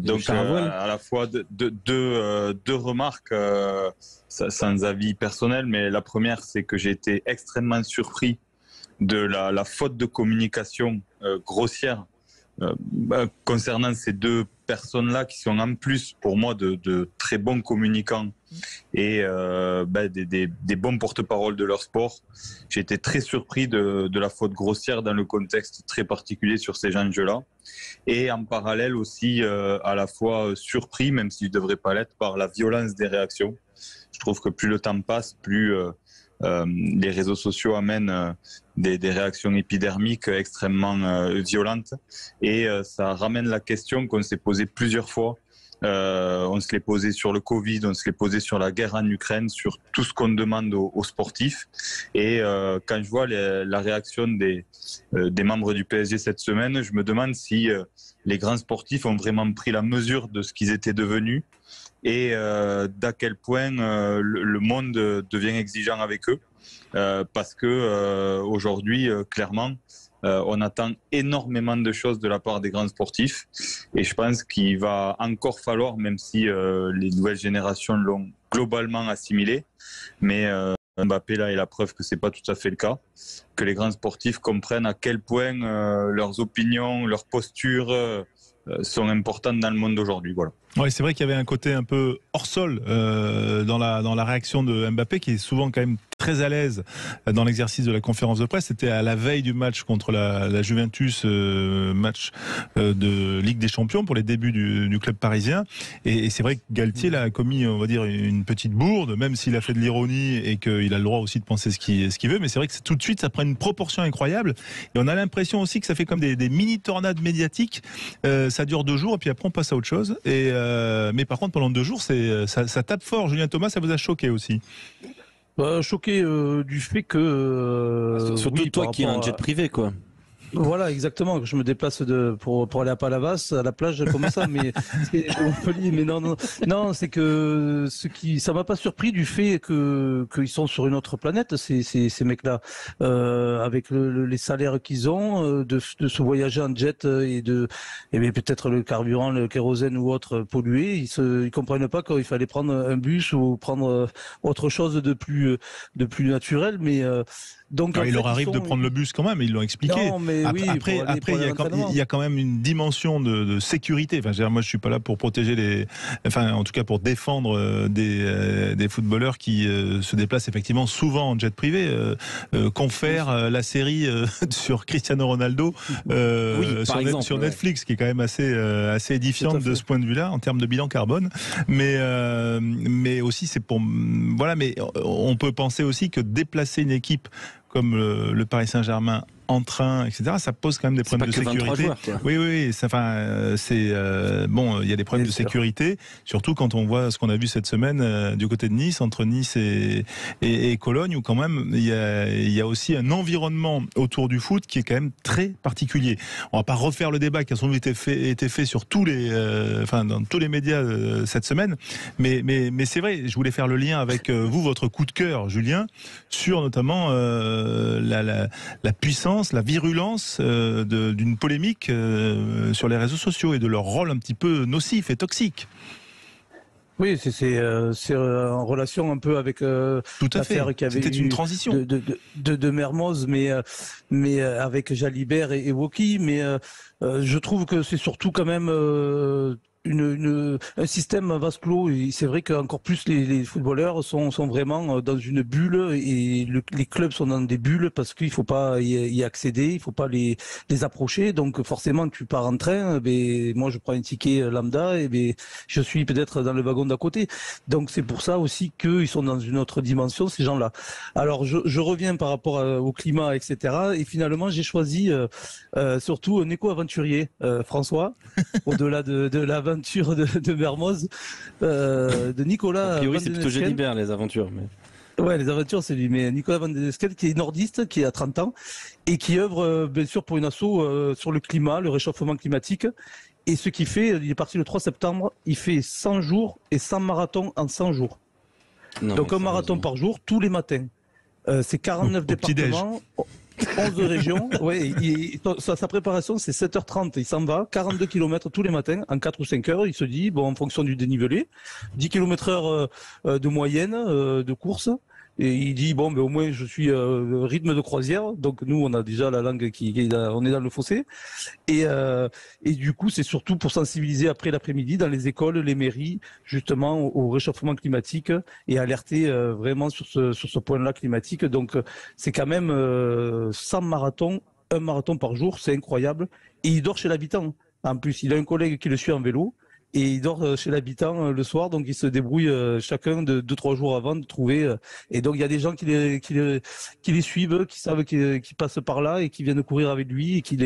Donc à la fois deux remarques sans avis personnel, mais la première c'est que j'ai été extrêmement surpris de la faute de communication grossière concernant ces deux personnes-là qui sont en plus pour moi de très bons communicants et des bons porte-parole de leur sport. J'ai été très surpris de la faute grossière dans le contexte très particulier sur ces enjeux-là et en parallèle aussi à la fois surpris, même s'il ne devrait pas l'être, par la violence des réactions. Je trouve que plus le temps passe, plus les réseaux sociaux amènent des réactions épidermiques extrêmement violentes et ça ramène la question qu'on s'est posée plusieurs fois. On se l'est posé sur le Covid, on se l'est posé sur la guerre en Ukraine, sur tout ce qu'on demande aux sportifs. Et quand je vois la réaction des membres du PSG cette semaine, je me demande si les grands sportifs ont vraiment pris la mesure de ce qu'ils étaient devenus et d'à quel point le monde devient exigeant avec eux. Parce que aujourd'hui, clairement, on attend énormément de choses de la part des grands sportifs et je pense qu'il va encore falloir, même si les nouvelles générations l'ont globalement assimilé, mais Mbappé là est la preuve que c'est pas tout à fait le cas, que les grands sportifs comprennent à quel point leurs opinions, leurs postures sont importantes dans le monde d'aujourd'hui. Voilà. Ouais, c'est vrai qu'il y avait un côté un peu hors sol dans la réaction de Mbappé, qui est souvent quand même très à l'aise dans l'exercice de la conférence de presse. C'était à la veille du match contre la Juventus, match de Ligue des Champions pour les débuts du club parisien. Et c'est vrai que Galtier là, a commis, on va dire, une petite bourde, même s'il a fait de l'ironie et qu'il a le droit aussi de penser ce qu'il veut. Mais c'est vrai que tout de suite, ça prend une proportion incroyable. Et on a l'impression aussi que ça fait comme des mini-tornades médiatiques. Ça dure 2 jours et puis après on passe à autre chose. Mais par contre, pendant 2 jours, ça tape fort. Julien Thomas, ça vous a choqué aussi? Choqué du fait que... surtout toi qui as un jet privé, quoi. Voilà, exactement. Je me déplace pour aller à Palavas, à la plage, comme ça, mais mais non, c'est que ça m'a pas surpris du fait qu'ils sont sur une autre planète, ces mecs-là, avec les salaires qu'ils ont, de se voyager en jet et peut-être le carburant, le kérosène ou autre pollué, ils comprennent pas qu'il fallait prendre un bus ou prendre autre chose de plus naturel, mais donc il leur arrive de prendre le bus quand même, ils l'ont expliqué. Non, mais Après, il y a quand même une dimension de sécurité. Enfin, moi, je suis pas là pour protéger en tout cas pour défendre des footballeurs qui se déplacent effectivement souvent en jet privé. Confère la série sur Cristiano Ronaldo sur Netflix, qui est quand même assez édifiante de ce point de vue-là en termes de bilan carbone. Mais aussi, c'est pour mais on peut penser aussi que déplacer une équipe comme le Paris Saint-Germain en train, etc., ça pose quand même des problèmes de sécurité. Joueurs, oui, il y a des problèmes de sécurité, surtout quand on voit ce qu'on a vu cette semaine du côté de Nice, entre Nice et Cologne, où quand même il y a aussi un environnement autour du foot qui est quand même très particulier. On va pas refaire le débat qui a sans doute été fait sur tous les, dans tous les médias cette semaine, mais c'est vrai, je voulais faire le lien avec vous, votre coup de cœur, Julien, sur notamment la puissance, la virulence d'une polémique sur les réseaux sociaux et de leur rôle un petit peu nocif et toxique. Oui, c'est en relation un peu avec l'affaire qui avait une transition de Mermoz, mais avec Jalibert et Woki. Mais je trouve que c'est surtout quand même un système vase clos. Et c'est vrai qu'encore plus les footballeurs sont vraiment dans une bulle, et les clubs sont dans des bulles parce qu'il faut pas y accéder, il faut pas les approcher. Donc forcément, tu pars en train, moi je prends un ticket lambda, et je suis peut-être dans le wagon d'à côté. Donc c'est pour ça aussi qu'ils sont dans une autre dimension, ces gens-là. Alors je reviens par rapport au climat, etc. Et finalement, j'ai choisi surtout un éco-aventurier, François, au-delà de l'aventure de Mermoz, de Nicolas. A priori, c'est plutôt Jalibert, les aventures. Mais... Ouais, les aventures, c'est lui. Mais Nicolas Van den Eskel, qui est nordiste, qui a 30 ans, et qui œuvre, bien sûr, pour une asso sur le climat, le réchauffement climatique. Et ce qu'il fait, il est parti le 3 septembre, il fait 100 jours et 100 marathons en 100 jours. Donc un marathon par jour, tous les matins. C'est 49 départements. 11 régions, sa préparation c'est 7h30, il s'en va, 42 km tous les matins, en 4 ou 5 heures, il se dit, en fonction du dénivelé, 10 km/h de moyenne de course, et il dit, au moins je suis rythme de croisière, donc nous on a déjà la langue on est dans le fossé, et du coup c'est surtout pour sensibiliser après l'après-midi dans les écoles, les mairies, justement au réchauffement climatique, et alerter vraiment sur ce point-là climatique. Donc c'est quand même 100 marathons, un marathon par jour, c'est incroyable, et il dort chez l'habitant. En plus, il a un collègue qui le suit en vélo, et il dort chez l'habitant le soir, donc ils se débrouillent chacun de 2-3 jours avant de trouver. Et donc il y a des gens qui les suivent, qui savent qu'ils passent par là et qui viennent courir avec lui, et qui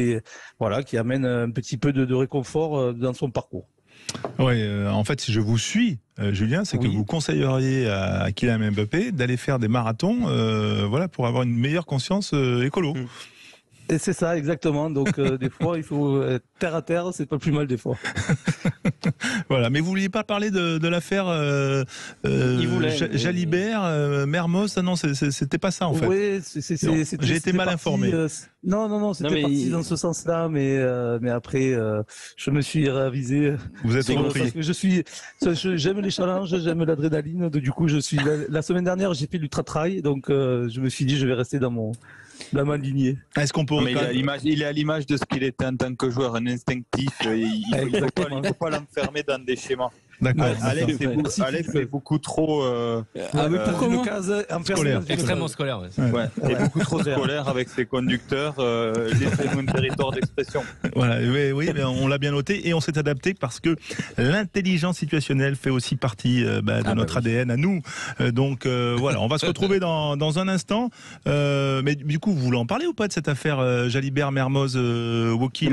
amènent un petit peu de réconfort dans son parcours. Oui, en fait, si je vous suis, Julien, c'est que vous conseilleriez à Kylian Mbappé d'aller faire des marathons, pour avoir une meilleure conscience écolo. Et c'est ça, exactement. Donc, des fois, il faut être terre à terre, c'est pas plus mal des fois. Voilà, mais vous vouliez pas parler de l'affaire Jalibert, Mermoz, non, c'était pas ça en fait. Oui, j'ai été mal informé. Non, c'était parti dans ce sens-là, mais après, je me suis réavisé. Vous êtes compris. Parce que j'aime les challenges, j'aime l'adrénaline. Du coup, la semaine dernière, j'ai fait l'ultra-trail, donc je me suis dit, je vais rester dans ma lignée. Est-ce qu'on peut... il est à l'image de ce qu'il était en tant que joueur, un instinctif. Il ne faut pas l'enfermer dans des schémas. D'accord. Alex est beaucoup trop scolaire. Extrêmement scolaire. Et beaucoup trop scolaire avec ses conducteurs. Laissez-nous un territoire d'expression. Voilà, oui, mais on l'a bien noté et on s'est adapté parce que l'intelligence situationnelle fait aussi partie de notre ADN à nous. Donc voilà, on va se retrouver dans un instant. Mais du coup, vous voulez en parler ou pas de cette affaire Jalibert, Mermoz, Woki?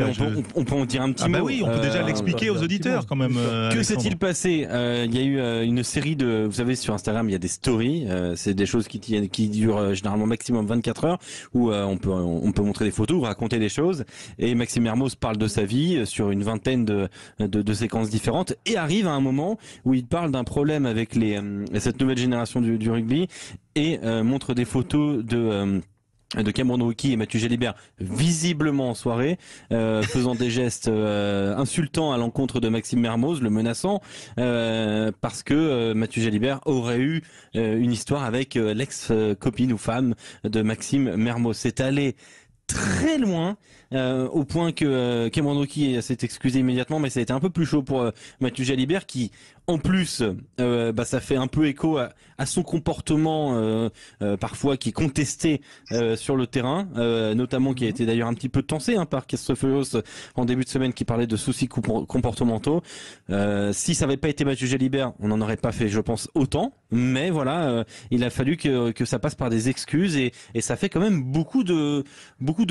On peut en dire un petit mot. Oui, on peut déjà l'expliquer aux auditeurs quand même. Que s'est-il passé? Il y a eu une série de... Vous savez, sur Instagram, il y a des stories. C'est des choses qui durent généralement maximum 24 heures, où on peut montrer des photos, raconter des choses. Et Maxime Mermoz parle de sa vie sur une vingtaine de séquences différentes, et arrive à un moment où il parle d'un problème avec cette nouvelle génération du rugby, et montre des photos de Cameron Woki et Mathieu Jalibert visiblement en soirée, faisant des gestes insultants à l'encontre de Maxime Mermoz, le menaçant, parce que Mathieu Jalibert aurait eu une histoire avec l'ex-copine ou femme de Maxime Mermoz. C'est allé très loin. au point que Cameron Wauquiez s'est excusé immédiatement, mais ça a été un peu plus chaud pour Mathieu Jalibert qui, en plus, ça fait un peu écho à son comportement parfois qui est contesté sur le terrain, notamment qui a été d'ailleurs un petit peu tensé par Christophe Furios en début de semaine qui parlait de soucis comportementaux. Si ça n'avait pas été Mathieu Jalibert, on n'en aurait pas fait, je pense, autant. Mais voilà, il a fallu que ça passe par des excuses et ça fait quand même beaucoup de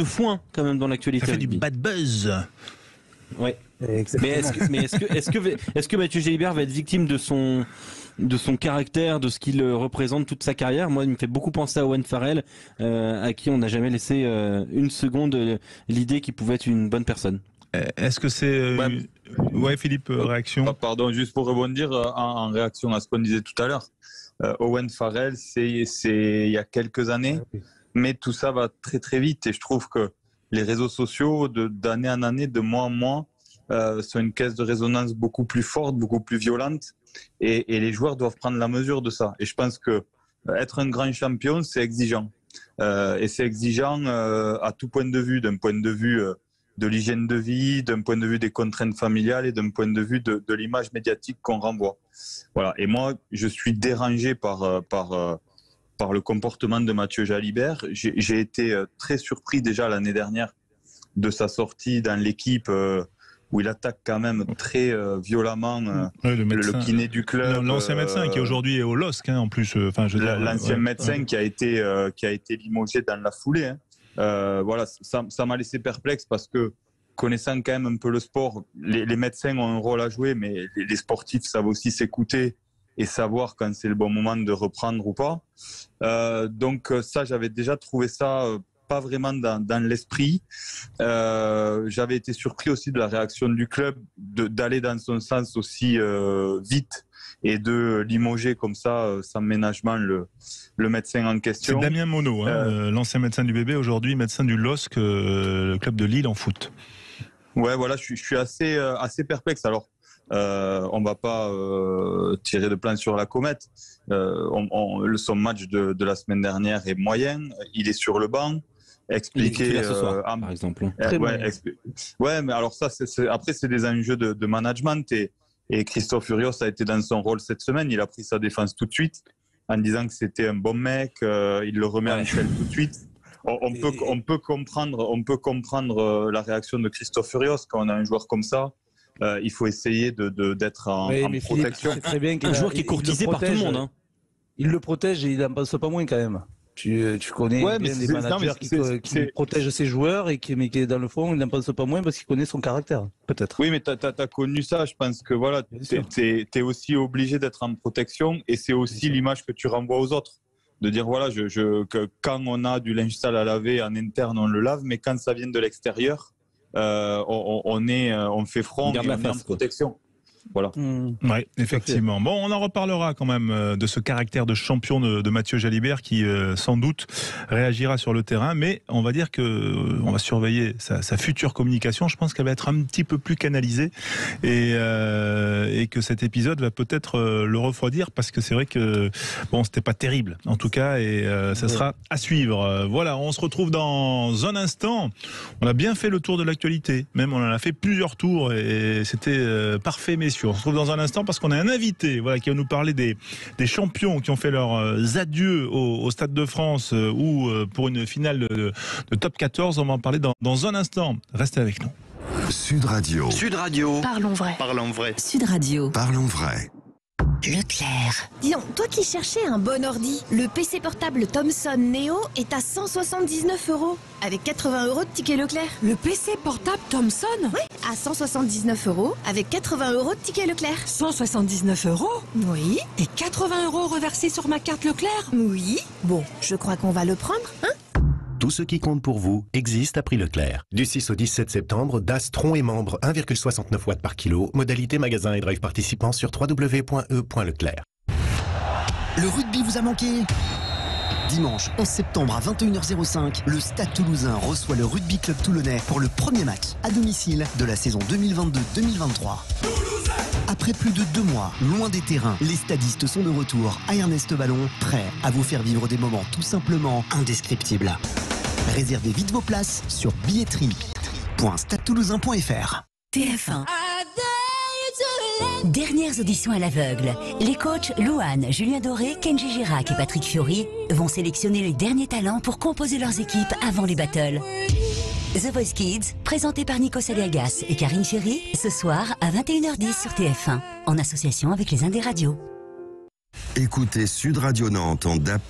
foin quand même dans l'actualité. Ça fait du bad buzz. Ouais. Exactement. Mais est-ce que Mathieu Jalibert va être victime de son caractère, de ce qu'il représente toute sa carrière? Moi, il me fait beaucoup penser à Owen Farrell, à qui on n'a jamais laissé une seconde l'idée qu'il pouvait être une bonne personne. Est-ce que c'est... Ouais, Philippe, réaction. Pardon, juste pour rebondir en réaction à ce qu'on disait tout à l'heure. Owen Farrell, c'est il y a quelques années, mais tout ça va très très vite et je trouve que les réseaux sociaux, d'année en année, de mois en mois, sont une caisse de résonance beaucoup plus forte, beaucoup plus violente et les joueurs doivent prendre la mesure de ça. Et je pense que être un grand champion, c'est exigeant. Et c'est exigeant à tout point de vue, d'un point de vue de l'hygiène de vie, d'un point de vue des contraintes familiales et d'un point de vue de l'image médiatique qu'on renvoie. Voilà. Et moi, je suis dérangé par le comportement de Mathieu Jalibert. J'ai été très surpris déjà l'année dernière de sa sortie dans l'équipe où il attaque quand même très violemment le kiné du club. L'ancien médecin qui aujourd'hui est au LOSC en plus. L'ancien médecin qui a été limogé dans la foulée. Voilà, ça m'a laissé perplexe parce que connaissant quand même un peu le sport, les médecins ont un rôle à jouer, mais les sportifs savent aussi s'écouter et savoir quand c'est le bon moment de reprendre ou pas. Donc ça, j'avais déjà trouvé ça pas vraiment dans l'esprit. J'avais été surpris aussi de la réaction du club d'aller dans son sens aussi vite et de limoger comme ça, sans ménagement, le médecin en question. C'est Damien Monod, l'ancien médecin du bébé, aujourd'hui médecin du LOSC, le club de Lille en foot. Ouais, voilà, je suis assez perplexe. Alors, on va pas tirer de plan sur la comète. Son match de la semaine dernière est moyen. Il est sur le banc. Expliquer ce soir, par exemple. Ouais, mais alors ça, après, c'est des enjeux de management et Christophe Furios a été dans son rôle cette semaine. Il a pris sa défense tout de suite en disant que c'était un bon mec. Il le remet à l'échelle tout de suite. On peut comprendre la réaction de Christophe Furios quand on a un joueur comme ça. Il faut essayer d'être en protection. C'est très bien un joueur qui est courtisé par tout le monde. Il le protège et il n'en pense pas moins quand même. Tu connais bien des managers qui protègent ses joueurs mais qui dans le fond, il n'en pense pas moins parce qu'il connaît son caractère, peut-être. Oui, mais tu as connu ça. Je pense que voilà, tu es aussi obligé d'être en protection et c'est aussi l'image que tu renvoies aux autres. De dire voilà, que quand on a du linge sale à laver en interne, on le lave, mais quand ça vient de l'extérieur, on fait front et on est en protection. Voilà. Oui, effectivement. Bon, on en reparlera quand même de ce caractère de champion de Mathieu Jalibert qui sans doute réagira sur le terrain, mais on va dire que on va surveiller sa future communication. Je pense qu'elle va être un petit peu plus canalisée et que cet épisode va peut-être le refroidir parce que c'est vrai que bon, c'était pas terrible en tout cas et ça sera à suivre. Voilà, on se retrouve dans un instant. On a bien fait le tour de l'actualité, même on en a fait plusieurs tours et c'était parfait, messieurs. On se retrouve dans un instant parce qu'on a un invité qui va nous parler des champions qui ont fait leurs adieux au Stade de France ou pour une finale de top 14. On va en parler dans un instant. Restez avec nous. Sud Radio. Sud Radio. Parlons vrai. Parlons vrai. Sud Radio. Parlons vrai. Leclerc. Dis donc, toi qui cherchais un bon ordi, le PC portable Thomson Neo est à 179 € avec 80 € de ticket Leclerc. Le PC portable Thomson? Oui, à 179 € avec 80 € de ticket Leclerc. 179 €? Oui. Et 80 € reversés sur ma carte Leclerc? Oui. Bon, je crois qu'on va le prendre, hein? Tout ce qui compte pour vous existe à prix Leclerc. Du 6 au 17 septembre, DAS Tron et membre 1,69 watts par kilo. Modalité magasin et drive participant sur www.e.leclerc. Le rugby vous a manqué ? Dimanche 11 septembre à 21h05, le Stade Toulousain reçoit le Rugby Club Toulonnais pour le premier match à domicile de la saison 2022-2023. Après plus de 2 mois, loin des terrains, les stadistes sont de retour à Ernest Ballon, prêts à vous faire vivre des moments tout simplement indescriptibles. Réservez vite vos places sur billetterie. www.stadetoulousain.fr. TF1. Dernières auditions à l'aveugle. Les coachs Louane, Julien Doré, Kenji Girac et Patrick Fiori vont sélectionner les derniers talents pour composer leurs équipes avant les battles. The Voice Kids, présenté par Nico Saliagas et Karine Ferry, ce soir à 21h10 sur TF1, en association avec les Indés Radio. Écoutez Sud Radio Nantes en DAB+.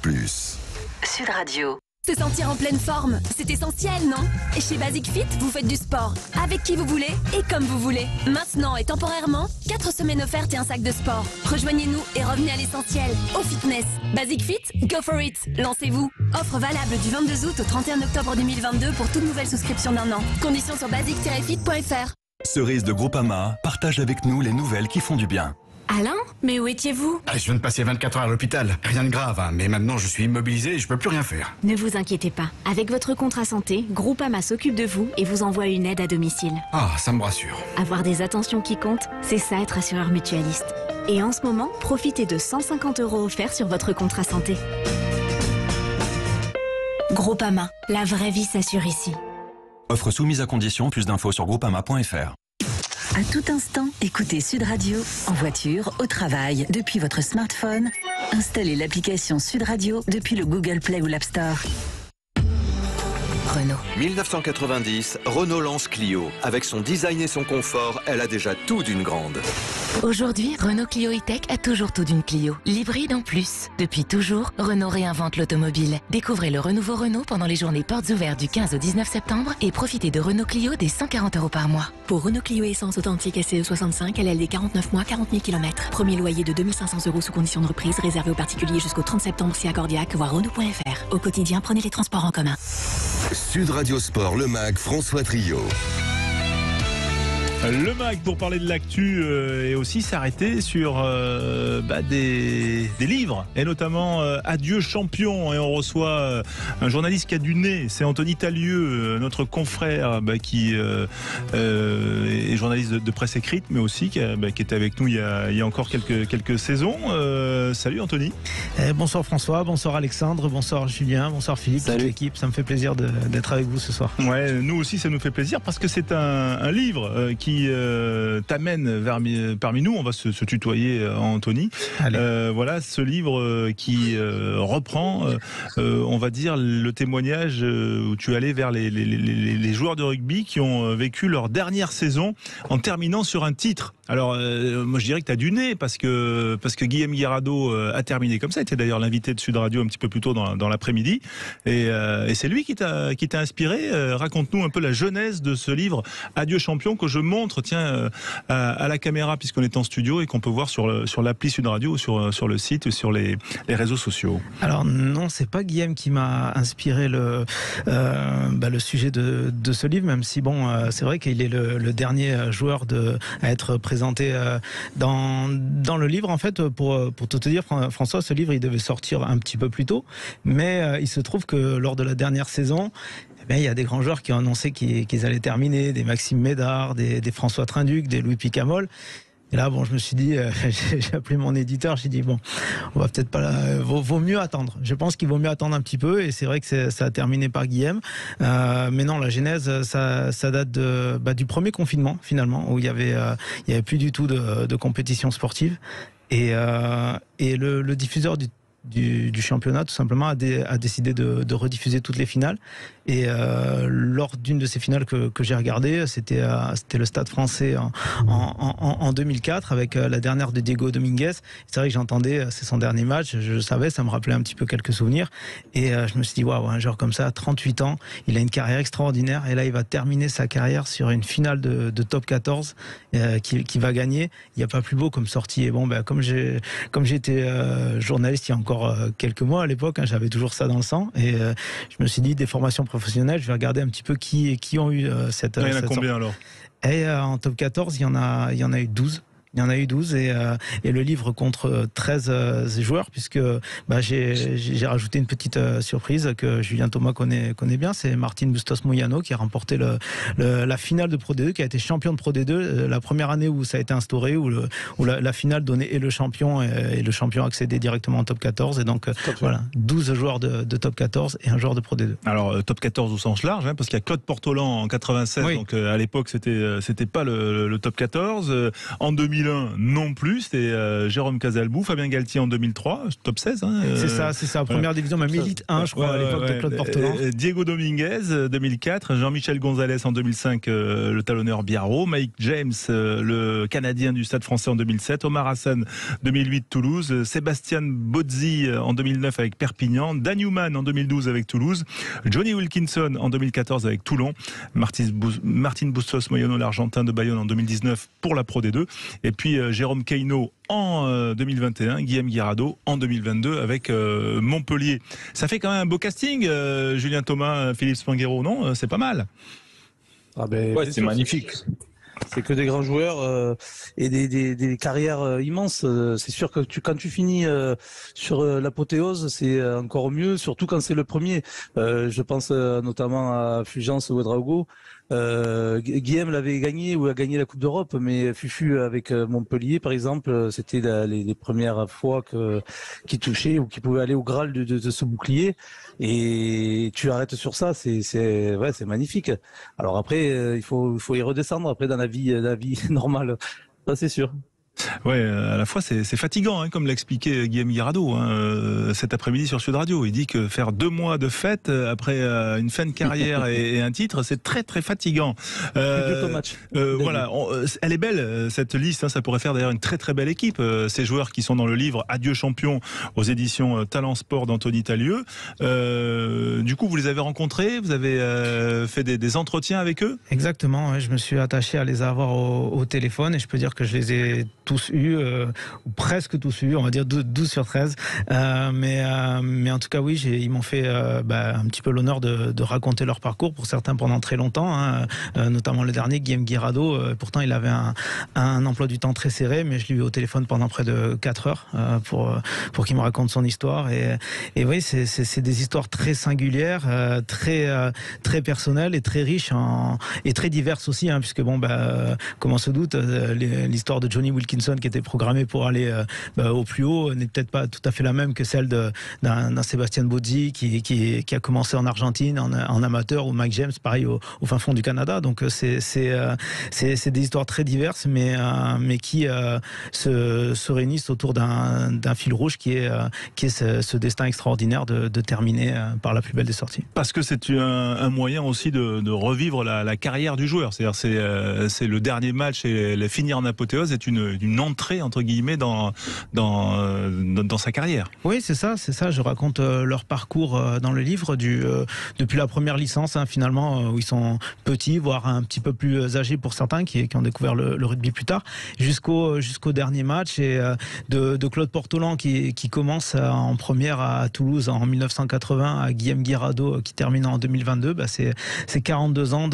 Sud Radio. Se sentir en pleine forme, c'est essentiel, non? Et chez Basic Fit, vous faites du sport avec qui vous voulez et comme vous voulez. Maintenant et temporairement, 4 semaines offertes et un sac de sport. Rejoignez-nous et revenez à l'essentiel, au fitness. Basic Fit, go for it. Lancez-vous. Offre valable du 22 août au 31 octobre 2022 pour toute nouvelle souscription d'1 an. Conditions sur basic-fit.fr. Cerise de Groupama partage avec nous les nouvelles qui font du bien. Alain, mais où étiez-vous? Je viens de passer 24 heures à l'hôpital. Rien de grave, hein, mais maintenant je suis immobilisé et je peux plus rien faire. Ne vous inquiétez pas. Avec votre contrat santé, Groupama s'occupe de vous et vous envoie une aide à domicile. Ah, ça me rassure. Avoir des attentions qui comptent, c'est ça être assureur mutualiste. Et en ce moment, profitez de 150 € offerts sur votre contrat santé. Groupama, la vraie vie s'assure ici. Offre soumise à condition, plus d'infos sur groupama.fr. À tout instant, écoutez Sud Radio, en voiture, au travail, depuis votre smartphone. Installez l'application Sud Radio depuis le Google Play ou l'App Store. Renault. 1990, Renault lance Clio. Avec son design et son confort, elle a déjà tout d'une grande. Aujourd'hui, Renault Clio E-Tech a toujours tout d'une Clio. L'hybride en plus. Depuis toujours, Renault réinvente l'automobile. Découvrez le renouveau Renault pendant les journées portes ouvertes du 15 au 19 septembre et profitez de Renault Clio dès 140 € par mois. Pour Renault Clio Essence authentique SCE 65, LLD 49 mois, 40 000 km. Premier loyer de 2500 € sous condition de reprise, réservé aux particuliers jusqu'au 30 septembre si accordiaque, voir Renault.fr. Au quotidien, prenez les transports en commun. Sud Radio Sport, le MAG, François Trio. Le MAG pour parler de l'actu et aussi s'arrêter sur des livres et notamment Adieu champion, et on reçoit un journaliste qui a du nez, c'est Anthony Talieu, notre confrère qui est journaliste de presse écrite mais aussi qui était avec nous il y a encore quelques saisons. Salut Anthony. Bonsoir François, bonsoir Alexandre, bonsoir Julien, bonsoir Philippe, toute l'équipe, ça me fait plaisir d'être avec vous ce soir. Ouais, nous aussi ça nous fait plaisir parce que c'est un livre qui t'amène parmi nous, on va se tutoyer Anthony. Voilà ce livre qui reprend on va dire le témoignage où tu es allé vers les joueurs de rugby qui ont vécu leur dernière saison en terminant sur un titre. Alors moi je dirais que tu as du nez parce que Guillaume Guirado a terminé comme ça, il était d'ailleurs l'invité de Sud Radio un petit peu plus tôt dans l'après-midi et c'est lui qui t'a inspiré. Raconte-nous un peu la genèse de ce livre Adieu champion que je montre à la caméra puisqu'on est en studio et qu'on peut voir sur l'appli Sud Radio ou sur le site ou sur les réseaux sociaux. Alors non, c'est pas Guillaume qui m'a inspiré le sujet de ce livre, même si c'est vrai qu'il est le dernier joueur à être présenté dans le livre. En fait, pour tout te dire, François, ce livre il devait sortir un petit peu plus tôt, mais il se trouve que lors de la dernière saison, il y a des grands joueurs qui ont annoncé qu'ils allaient terminer, des Maxime Médard, des François Trinduc, des Louis Picamol. Et là, je me suis dit, j'ai appelé mon éditeur, j'ai dit, on va peut-être pas vaut mieux attendre. Je pense qu'il vaut mieux attendre un petit peu, et c'est vrai que ça a terminé par Guillaume. Mais non, la genèse, ça date du premier confinement, finalement, où il y avait plus du tout de compétition sportive. Et le diffuseur du championnat tout simplement a décidé de rediffuser toutes les finales et lors d'une de ces finales que j'ai regardé, c'était le Stade Français en 2004 avec la dernière de Diego Dominguez. C'est vrai que j'entendais, c'est son dernier match, je savais, ça me rappelait un petit peu quelques souvenirs et je me suis dit waouh, un joueur comme ça à 38 ans, il a une carrière extraordinaire et là il va terminer sa carrière sur une finale de top 14 qui va gagner. Il n'y a pas plus beau comme sortie et comme j'étais journaliste il y a encore quelques mois à l'époque, j'avais toujours ça dans le sang et je me suis dit des formations professionnelles, je vais regarder un petit peu qui ont eu cette. Il y en a combien alors? Et en top 14, il y en a eu 12. Il y en a eu 12 et le livre contre 13 joueurs, puisque j'ai rajouté une petite surprise que Julien Thomas connaît bien. C'est Martin Bustos Moyano qui a remporté la finale de Pro D2, qui a été champion de Pro D2 la première année où ça a été instauré, où la finale donnait et le champion accédait directement en top 14. Et donc voilà, 12 joueurs de top 14 et un joueur de Pro D2. Alors top 14 au sens large, parce qu'il y a Claude Portolan en 96, oui. Donc à l'époque c'était pas le top 14. En 2001 non plus, c'était Jérôme Casalbou, Fabien Galtier en 2003, top 16. C'est ça, première division, même élite 1 je crois à l'époque de Claude Portolan. Diego Dominguez 2004, Jean-Michel Gonzalez en 2005, le talonneur Biarro, Mike James, le Canadien du Stade Français en 2007, Omar Hassan 2008 Toulouse, Sébastien Bozzi en 2009 avec Perpignan, Dan Newman en 2012 avec Toulouse, Johnny Wilkinson en 2014 avec Toulon, Martin Bustos Moyano, l'Argentin de Bayonne en 2019 pour la Pro D2, et puis Jérôme Keyno en 2021, Guillaume Guirado en 2022 avec Montpellier. Ça fait quand même un beau casting, Julien Thomas, Philippe Spanghero, non? C'est pas mal. C'est magnifique. C'est que des grands joueurs et des carrières immenses. C'est sûr que quand tu finis sur l'apothéose, c'est encore mieux, surtout quand c'est le premier. Je pense notamment à Fulgence Ouedraogo. Guillaume l'avait gagné ou a gagné la Coupe d'Europe, mais Fufu avec Montpellier par exemple, c'était les premières fois qu'il touchait ou qu'il pouvait aller au Graal de ce bouclier, et tu arrêtes sur ça, c'est magnifique. Alors après il faut y redescendre après dans la vie normale, ça c'est sûr. Ouais, à la fois c'est fatigant, comme l'expliquait Guillaume Guirado cet après-midi sur Sud Radio. Il dit que faire 2 mois de fête après une fin de carrière et un titre, c'est très très fatigant. Voilà, elle est belle cette liste, ça pourrait faire d'ailleurs une très très belle équipe. Ces joueurs qui sont dans le livre Adieu champion aux éditions Talent Sport d'Anthony Talieu. Du coup, vous les avez rencontrés, vous avez fait des entretiens avec eux? Exactement, ouais, je me suis attaché à les avoir au téléphone et je peux dire que je les ai tous eu, ou presque tous eu, on va dire 12 sur 13. Mais en tout cas, oui, ils m'ont fait un petit peu l'honneur de raconter leur parcours, pour certains pendant très longtemps, notamment le dernier, Guillaume Guirado. Pourtant, il avait un emploi du temps très serré, mais je l'ai eu au téléphone pendant près de 4 heures pour qu'il me raconte son histoire. Et oui, c'est des histoires très singulières, très personnelles et très riches et très diverses aussi, puisque comme on se doute, l'histoire de Johnny Wilkinson qui était programmé pour aller au plus haut n'est peut-être pas tout à fait la même que celle d'un Sébastien Bozzi qui a commencé en Argentine en amateur, ou Mike James pareil au fin fond du Canada. Donc c'est des histoires très diverses, mais qui se réunissent autour d'un fil rouge qui est ce destin extraordinaire de terminer par la plus belle des sorties. Parce que c'est un moyen aussi de revivre la carrière du joueur. C'est-à-dire c'est le dernier match et le finir en apothéose est une entrée entre guillemets dans sa carrière. Oui, c'est ça. Je raconte leur parcours dans le livre depuis la première licence, finalement, où ils sont petits, voire un petit peu plus âgés pour certains qui ont découvert le rugby plus tard, jusqu'au dernier match, et de Claude Portolan qui commence en première à Toulouse en 1980, à Guillaume Guirado qui termine en 2022. C'est 42 ans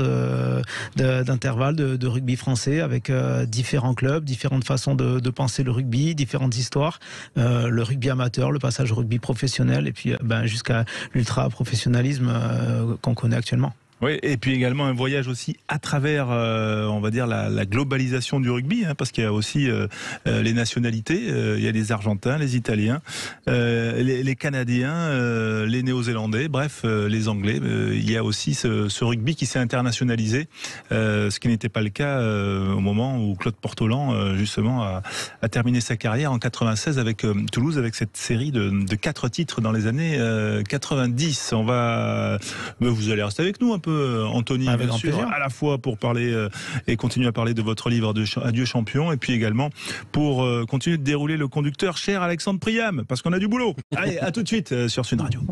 d'intervalle de rugby français, avec différents clubs, différentes façons de penser le rugby, différentes histoires, le rugby amateur, le passage au rugby professionnel, et puis jusqu'à l'ultra-professionnalisme qu'on connaît actuellement. Oui, et puis également un voyage aussi à travers, on va dire, la globalisation du rugby, parce qu'il y a aussi les nationalités, il y a les Argentins, les Italiens, les Canadiens, les Néo-Zélandais, bref, les Anglais. Il y a aussi ce rugby qui s'est internationalisé, ce qui n'était pas le cas au moment où Claude Portolan, justement, a terminé sa carrière en 96 avec Toulouse, avec cette série de 4 titres dans les années 90. Vous allez rester avec nous un peu, Anthony, bien sûr, à la fois pour parler et continuer à parler de votre livre Adieu champion, et puis également pour continuer de dérouler le conducteur cher Alexandre Priam, parce qu'on a du boulot. Allez, à tout de suite sur Sud Radio.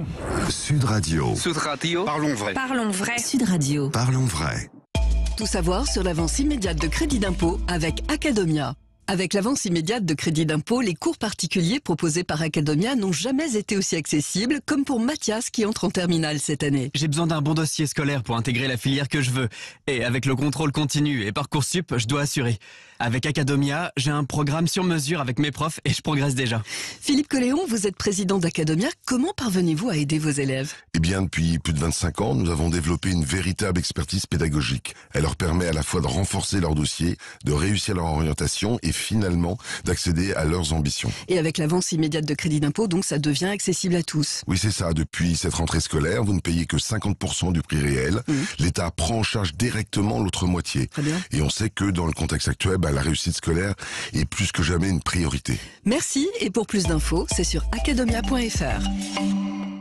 Sud Radio. Sud Radio. Parlons vrai. Parlons vrai. Sud Radio. Parlons vrai. Tout savoir sur l'avance immédiate de crédit d'impôt avec Academia. Avec l'avance immédiate de crédit d'impôt, les cours particuliers proposés par Academia n'ont jamais été aussi accessibles, comme pour Mathias qui entre en terminale cette année. J'ai besoin d'un bon dossier scolaire pour intégrer la filière que je veux. Et avec le contrôle continu et Parcoursup, je dois assurer. Avec Academia, j'ai un programme sur mesure avec mes profs et je progresse déjà. Philippe Colléon, vous êtes président d'Academia. Comment parvenez-vous à aider vos élèves? Eh bien, depuis plus de 25 ans, nous avons développé une véritable expertise pédagogique. Elle leur permet à la fois de renforcer leur dossier, de réussir leur orientation et finalement d'accéder à leurs ambitions. Et avec l'avance immédiate de crédit d'impôt, donc ça devient accessible à tous. Oui, c'est ça. Depuis cette rentrée scolaire, vous ne payez que 50% du prix réel. L'État prend en charge directement l'autre moitié. Très bien. Et on sait que dans le contexte actuel, la réussite scolaire est plus que jamais une priorité. Merci. Et pour plus d'infos, c'est sur academia.fr.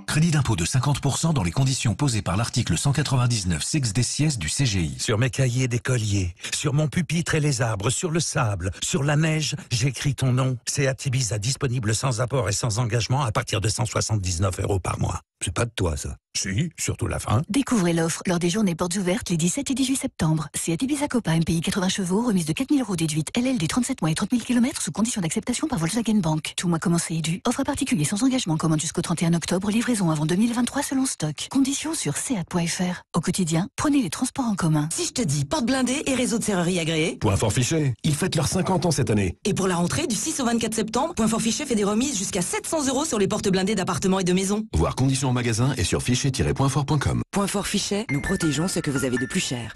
Crédit d'impôt de 50% dans les conditions posées par l'article 199 sex des du CGI. Sur mes cahiers d'écolier, sur mon pupitre et les arbres, sur le sable, sur la neige, j'écris ton nom. Seat Ibiza disponible sans apport et sans engagement à partir de 179 € par mois. C'est pas de toi, ça. Si, surtout la fin. Découvrez l'offre lors des journées portes ouvertes les 17 et 18 septembre. Seat Ibiza Copa MPI 80 chevaux, remise de 4 000 € déduite LL du 37 mois et 30 000 km sous condition d'acceptation par Volkswagen Bank. Tout mois commencé et dû. Offre particulier sans engagement, commande jusqu'au 31 octobre, livraison avant 2023 selon stock. Conditions sur seat.fr. Au quotidien, prenez les transports en commun. Si je te dis porte blindée et réseau de serrurerie agréé. Point Fort Fichet, ils fêtent leurs 50 ans cette année. Et pour la rentrée du 6 au 24 septembre, Point Fort Fichet fait des remises jusqu'à 700 € sur les portes blindées d'appartements et de maisons. Voir conditions en magasin et sur fichet-pointfort.com. Point Fort Fichet, nous protégeons ce que vous avez de plus cher.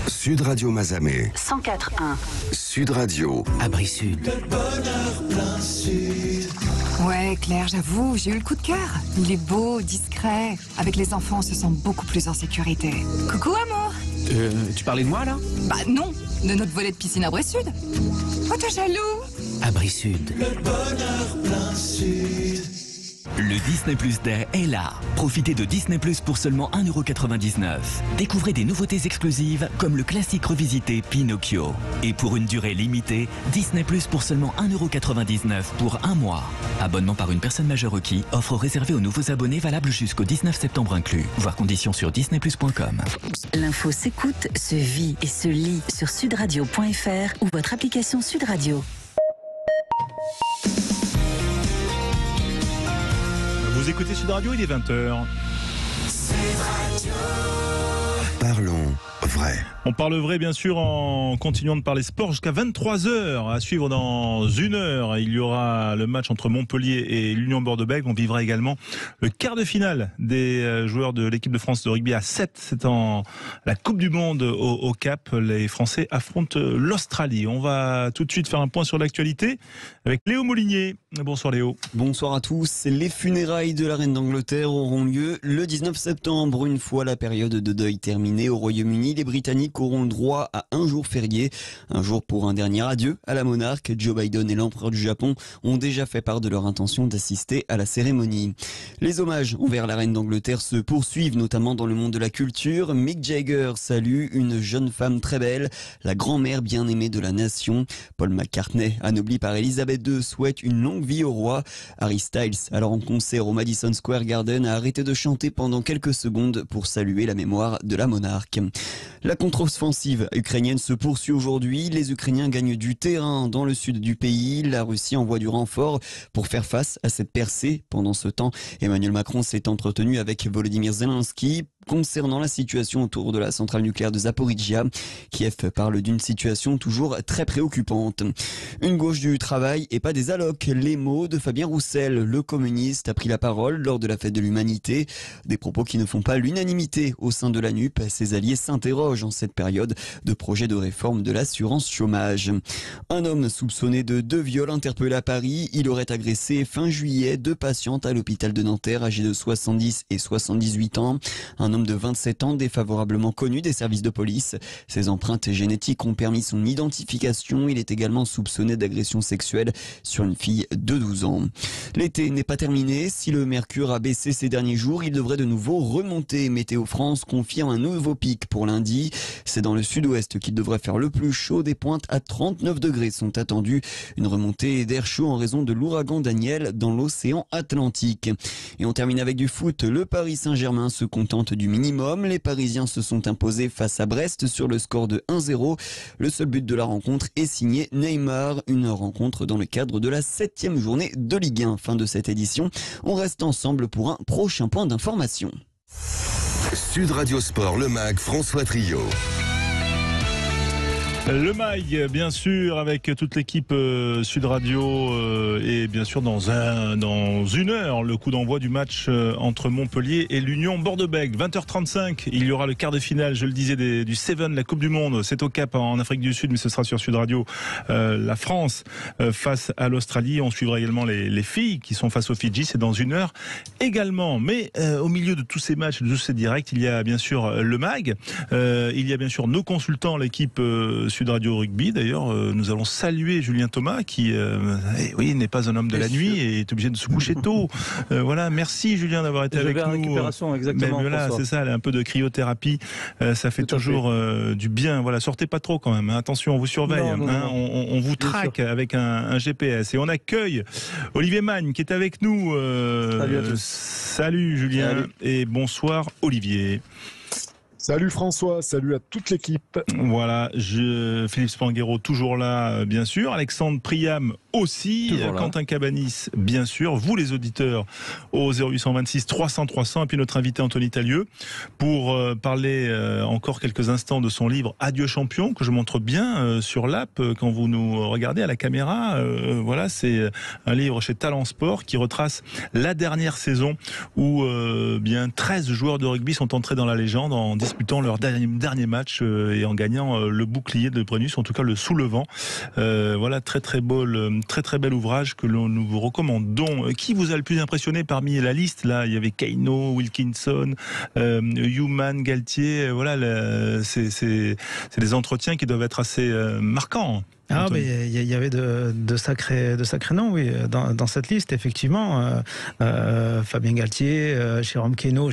Sud Radio Mazamet. 104.1. Sud Radio. Abri Sud. Le bonheur plein sud. Ouais, Claire, j'avoue, j'ai eu le coup de cœur. Il est beau, discret. Avec les enfants, on se sent beaucoup plus en sécurité. Coucou, amour. Tu parlais de moi, là? Bah non, de notre volet de piscine Abri Sud. Oh, t'es jaloux? Abri Sud. Le bonheur plein sud. Le Disney Plus Day est là. Profitez de Disney Plus pour seulement 1,99 €. Découvrez des nouveautés exclusives comme le classique revisité Pinocchio. Et pour une durée limitée, Disney Plus pour seulement 1,99 € pour un mois. Abonnement par une personne majeure requis. Offre réservée aux nouveaux abonnés valable jusqu'au 19 septembre inclus. Voir conditions sur disneyplus.com. L'info s'écoute, se vit et se lit sur sudradio.fr ou votre application Sud Radio. Vous écoutez Sud Radio, il est 20h. Parlons vrai. On parle vrai, bien sûr, en continuant de parler sport jusqu'à 23h. À suivre dans une heure, il y aura le match entre Montpellier et l'Union Bordeaux-Bègles. On vivra également le quart de finale des joueurs de l'équipe de France de rugby à 7. C'est en la Coupe du Monde au Cap. Les Français affrontent l'Australie. On va tout de suite faire un point sur l'actualité avec Léo Molinier. Bonsoir Léo. Bonsoir à tous. Les funérailles de la reine d'Angleterre auront lieu le 19 septembre. Une fois la période de deuil terminée au Royaume-Uni, les Britanniques auront le droit à un jour férié. Un jour pour un dernier adieu à la monarque. Joe Biden et l'empereur du Japon ont déjà fait part de leur intention d'assister à la cérémonie. Les hommages envers la reine d'Angleterre se poursuivent, notamment dans le monde de la culture. Mick Jagger salue une jeune femme très belle, la grand-mère bien-aimée de la nation. Paul McCartney, anobli par Elisabeth II, souhaite une longue vie au roi. Harry Styles, alors en concert au Madison Square Garden, a arrêté de chanter pendant quelques secondes pour saluer la mémoire de la monarque. La contre-offensive ukrainienne se poursuit aujourd'hui. Les Ukrainiens gagnent du terrain dans le sud du pays. La Russie envoie du renfort pour faire face à cette percée. Pendant ce temps, Emmanuel Macron s'est entretenu avec Volodymyr Zelensky concernant la situation autour de la centrale nucléaire de Zaporizhia. Kiev parle d'une situation toujours très préoccupante. Une gauche du travail et pas des allocs. Les mots de Fabien Roussel, le communiste, a pris la parole lors de la fête de l'humanité. Des propos qui ne font pas l'unanimité au sein de la NUP. Ses alliés s'interrogent en cette période de projet de réforme de l'assurance chômage. Un homme soupçonné de 2 viols interpellé à Paris. Il aurait agressé fin juillet 2 patientes à l'hôpital de Nanterre âgées de 70 et 78 ans. Un homme de 27 ans défavorablement connu des services de police. Ses empreintes génétiques ont permis son identification. Il est également soupçonné d'agression sexuelle sur une fille de 12 ans. L'été n'est pas terminé. Si le mercure a baissé ces derniers jours, il devrait de nouveau remonter. Météo France confirme un nouveau pic pour lundi. C'est dans le sud-ouest qu'il devrait faire le plus chaud. Des pointes à 39 degrés sont attendues. Une remontée d'air chaud en raison de l'ouragan Daniel dans l'océan Atlantique. Et on termine avec du foot. Le Paris Saint-Germain se contente du du minimum. Les Parisiens se sont imposés face à Brest sur le score de 1-0. Le seul but de la rencontre est signé Neymar. Une rencontre dans le cadre de la 7e journée de Ligue 1. Fin de cette édition. On reste ensemble pour un prochain point d'information. Sud Radio Sport, le MAG, François Trio. Le MAG, bien sûr, avec toute l'équipe Sud Radio et bien sûr dans une heure, le coup d'envoi du match entre Montpellier et l'Union Bordeaux-Bègles. 20h35, il y aura le quart de finale, je le disais, du Seven, la Coupe du Monde. C'est au Cap en Afrique du Sud, mais ce sera sur Sud Radio. La France face à l'Australie. On suivra également les filles qui sont face aux Fidji. C'est dans une heure également. Mais au milieu de tous ces matchs, de tous ces directs, il y a bien sûr le MAG. Il y a bien sûr nos consultants, l'équipe Sud Radio Rugby. D'ailleurs, nous allons saluer Julien Thomas qui, n'est pas un homme de la nuit et est obligé de se coucher tôt. Voilà, merci Julien d'avoir été avec nous. Récupération, exactement. Mais voilà, c'est ça, un peu de cryothérapie, ça fait toujours du bien. Voilà, sortez pas trop quand même. Hein. Attention, on vous surveille. Non. On vous traque avec un GPS. Et on accueille Olivier Magne qui est avec nous. Salut à tous. Salut Julien. Salut. Et bonsoir Olivier. Salut François, salut à toute l'équipe. Voilà, Philippe Spanghero toujours là, bien sûr. Alexandre Priam aussi. Quentin Cabanis, bien sûr. Vous les auditeurs au 0826 300 300. Et puis notre invité Anthony Talieu pour parler encore quelques instants de son livre Adieu champion, que je montre bien sur l'app quand vous nous regardez à la caméra. Voilà, c'est un livre chez Talent Sport qui retrace la dernière saison où bien 13 joueurs de rugby sont entrés dans la légende en disputant leur dernier match et en gagnant le bouclier de Brennus, en tout cas le soulevant. Voilà, très bel ouvrage que nous vous recommandons. Qui vous a le plus impressionné parmi la liste? Là, il y avait Kaino, Wilkinson, Human, Galtier. Voilà, c'est des entretiens qui doivent être assez marquants. Ah, mais il y avait de sacrés noms, oui, dans cette liste, effectivement. Fabien Galtier, Jérôme Queneau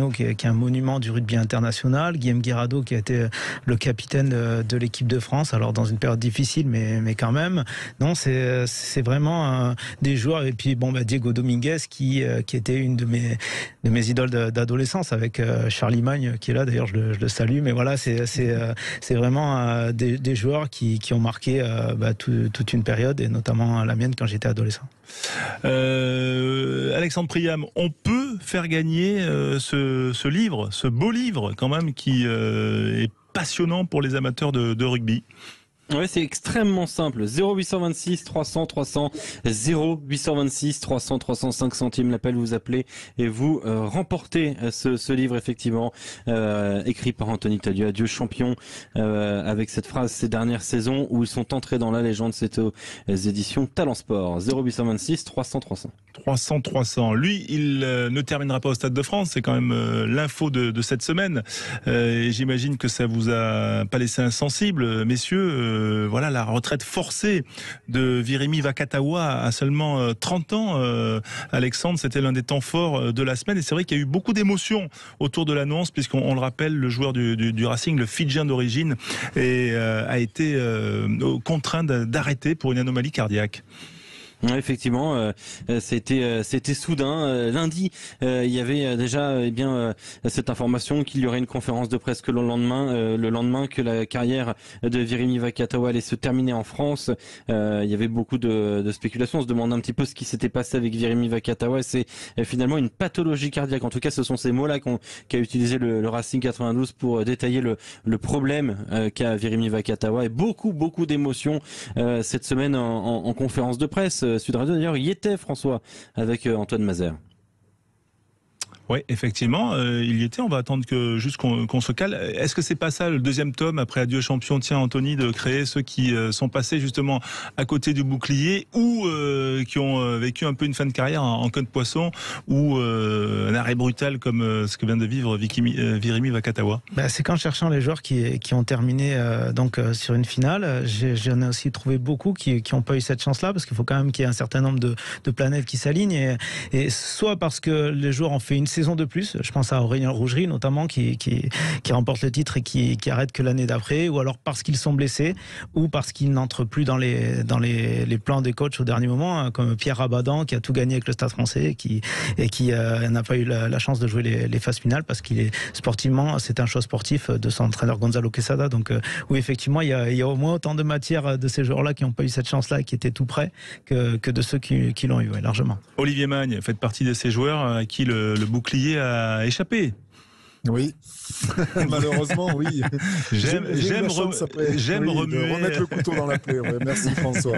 qui est un monument du rugby international, Guillaume Guirado qui a été le capitaine de l'équipe de France, alors dans une période difficile, mais quand même. Non, c'est vraiment des joueurs. Et puis Diego Dominguez qui était une de mes idoles d'adolescence, avec Charlie Magne qui est là. D'ailleurs, je le salue. Mais voilà, c'est vraiment des joueurs qui ont marqué toute une période, et notamment la mienne quand j'étais adolescent. Alexandre Priam, on peut faire gagner ce livre, ce beau livre quand même, qui est passionnant pour les amateurs de rugby. Ouais, c'est extrêmement simple. 0826 300 300, 0826 300 305 centimes l'appel, vous appelez et vous remportez ce livre, effectivement, écrit par Anthony Talieu, Adieu champion, avec cette phrase, ces dernières saisons où ils sont entrés dans la légende. C'est aux éditions Talent Sport. 0826 300 300. 300. Lui, il ne terminera pas au Stade de France. C'est quand même l'info de cette semaine. Et j'imagine que ça vous a pas laissé insensible, messieurs. Voilà, la retraite forcée de Virimi Vakatawa à seulement 30 ans. Alexandre, c'était l'un des temps forts de la semaine. Et c'est vrai qu'il y a eu beaucoup d'émotions autour de l'annonce, puisqu'on le rappelle, le joueur du Racing, le Fidjien d'origine, a été contraint d'arrêter pour une anomalie cardiaque. Ouais, effectivement, c'était soudain. Lundi, il y avait déjà cette information qu'il y aurait une conférence de presse le lendemain que la carrière de Virimi Vakatawa allait se terminer en France. Il y avait beaucoup de spéculations. On se demande un petit peu ce qui s'était passé avec Virimi Vakatawa. C'est finalement une pathologie cardiaque. En tout cas, ce sont ces mots-là qu'a utilisé le Racing 92 pour détailler le problème qu'a Virimi Vakatawa. Et beaucoup d'émotions cette semaine en conférence de presse. Sud Radio, d'ailleurs, y était, François, avec Antoine Mazère. Oui, effectivement, il y était. On va attendre qu'on se cale. Est-ce que c'est pas ça le deuxième tome après Adieu champion, tiens Anthony, de créer ceux qui sont passés justement à côté du bouclier ou qui ont vécu un peu une fin de carrière en queue de poisson ou un arrêt brutal comme ce que vient de vivre Virimi Vakatawa? C'est qu'en cherchant les joueurs qui ont terminé sur une finale, j'en ai aussi trouvé beaucoup qui n'ont pas eu cette chance-là, parce qu'il faut quand même qu'il y ait un certain nombre de planètes qui s'alignent, et soit parce que les joueurs ont fait une saison saison de plus. Je pense à Aurélien Rougerie notamment qui remporte le titre et qui arrête que l'année d'après, ou alors parce qu'ils sont blessés ou parce qu'ils n'entrent plus dans les plans des coachs au dernier moment, hein, comme Pierre Rabadan qui a tout gagné avec le Stade Français et qui n'a pas eu la chance de jouer les phases finales parce qu'il est sportivement, c'est un choix sportif de son entraîneur Gonzalo Quesada. Donc oui, effectivement, il y a au moins autant de matière de ces joueurs-là qui n'ont pas eu cette chance-là et qui étaient tout près que de ceux qui l'ont eu, ouais, largement. Olivier Magne, faites partie de ces joueurs à qui le bouclier a échappé. Oui, malheureusement, oui. J'aime remuer. Remettre le couteau dans la plaie. Ouais. Merci François.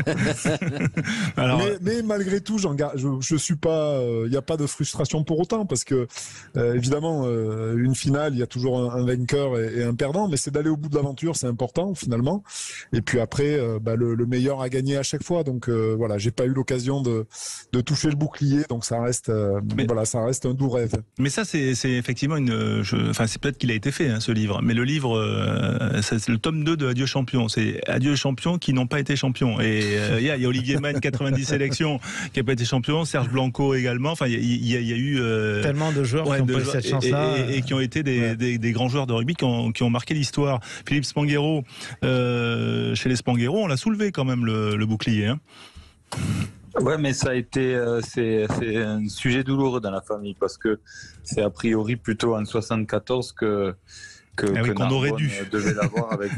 Alors, mais malgré tout, je suis pas. Il n'y a pas de frustration pour autant parce que évidemment, une finale, il y a toujours un vainqueur et un perdant, mais c'est d'aller au bout de l'aventure, c'est important finalement. Et puis après, le meilleur a gagné à chaque fois. Donc voilà, j'ai pas eu l'occasion de toucher le bouclier, donc ça reste. Ça reste un doux rêve. Mais ça, c'est effectivement c'est peut-être qu'il a été fait, hein, ce livre, mais le livre, c'est le tome 2 de Adieu champion. C'est Adieu champions qui n'ont pas été champions. Et il y a Olivier Magne, 90 sélections, qui n'a pas été champion, Serge Blanco également. Enfin, il y a eu tellement de joueurs qui ont pas eu cette chance-là. Et qui ont été des grands joueurs de rugby qui ont marqué l'histoire. Philippe Spanghero, chez les Spanghero, on l'a soulevé quand même le bouclier. Hein. Ouais, mais ça a été c'est un sujet douloureux dans la famille parce que c'est a priori plutôt en 74 que Narbonne devait l'avoir avec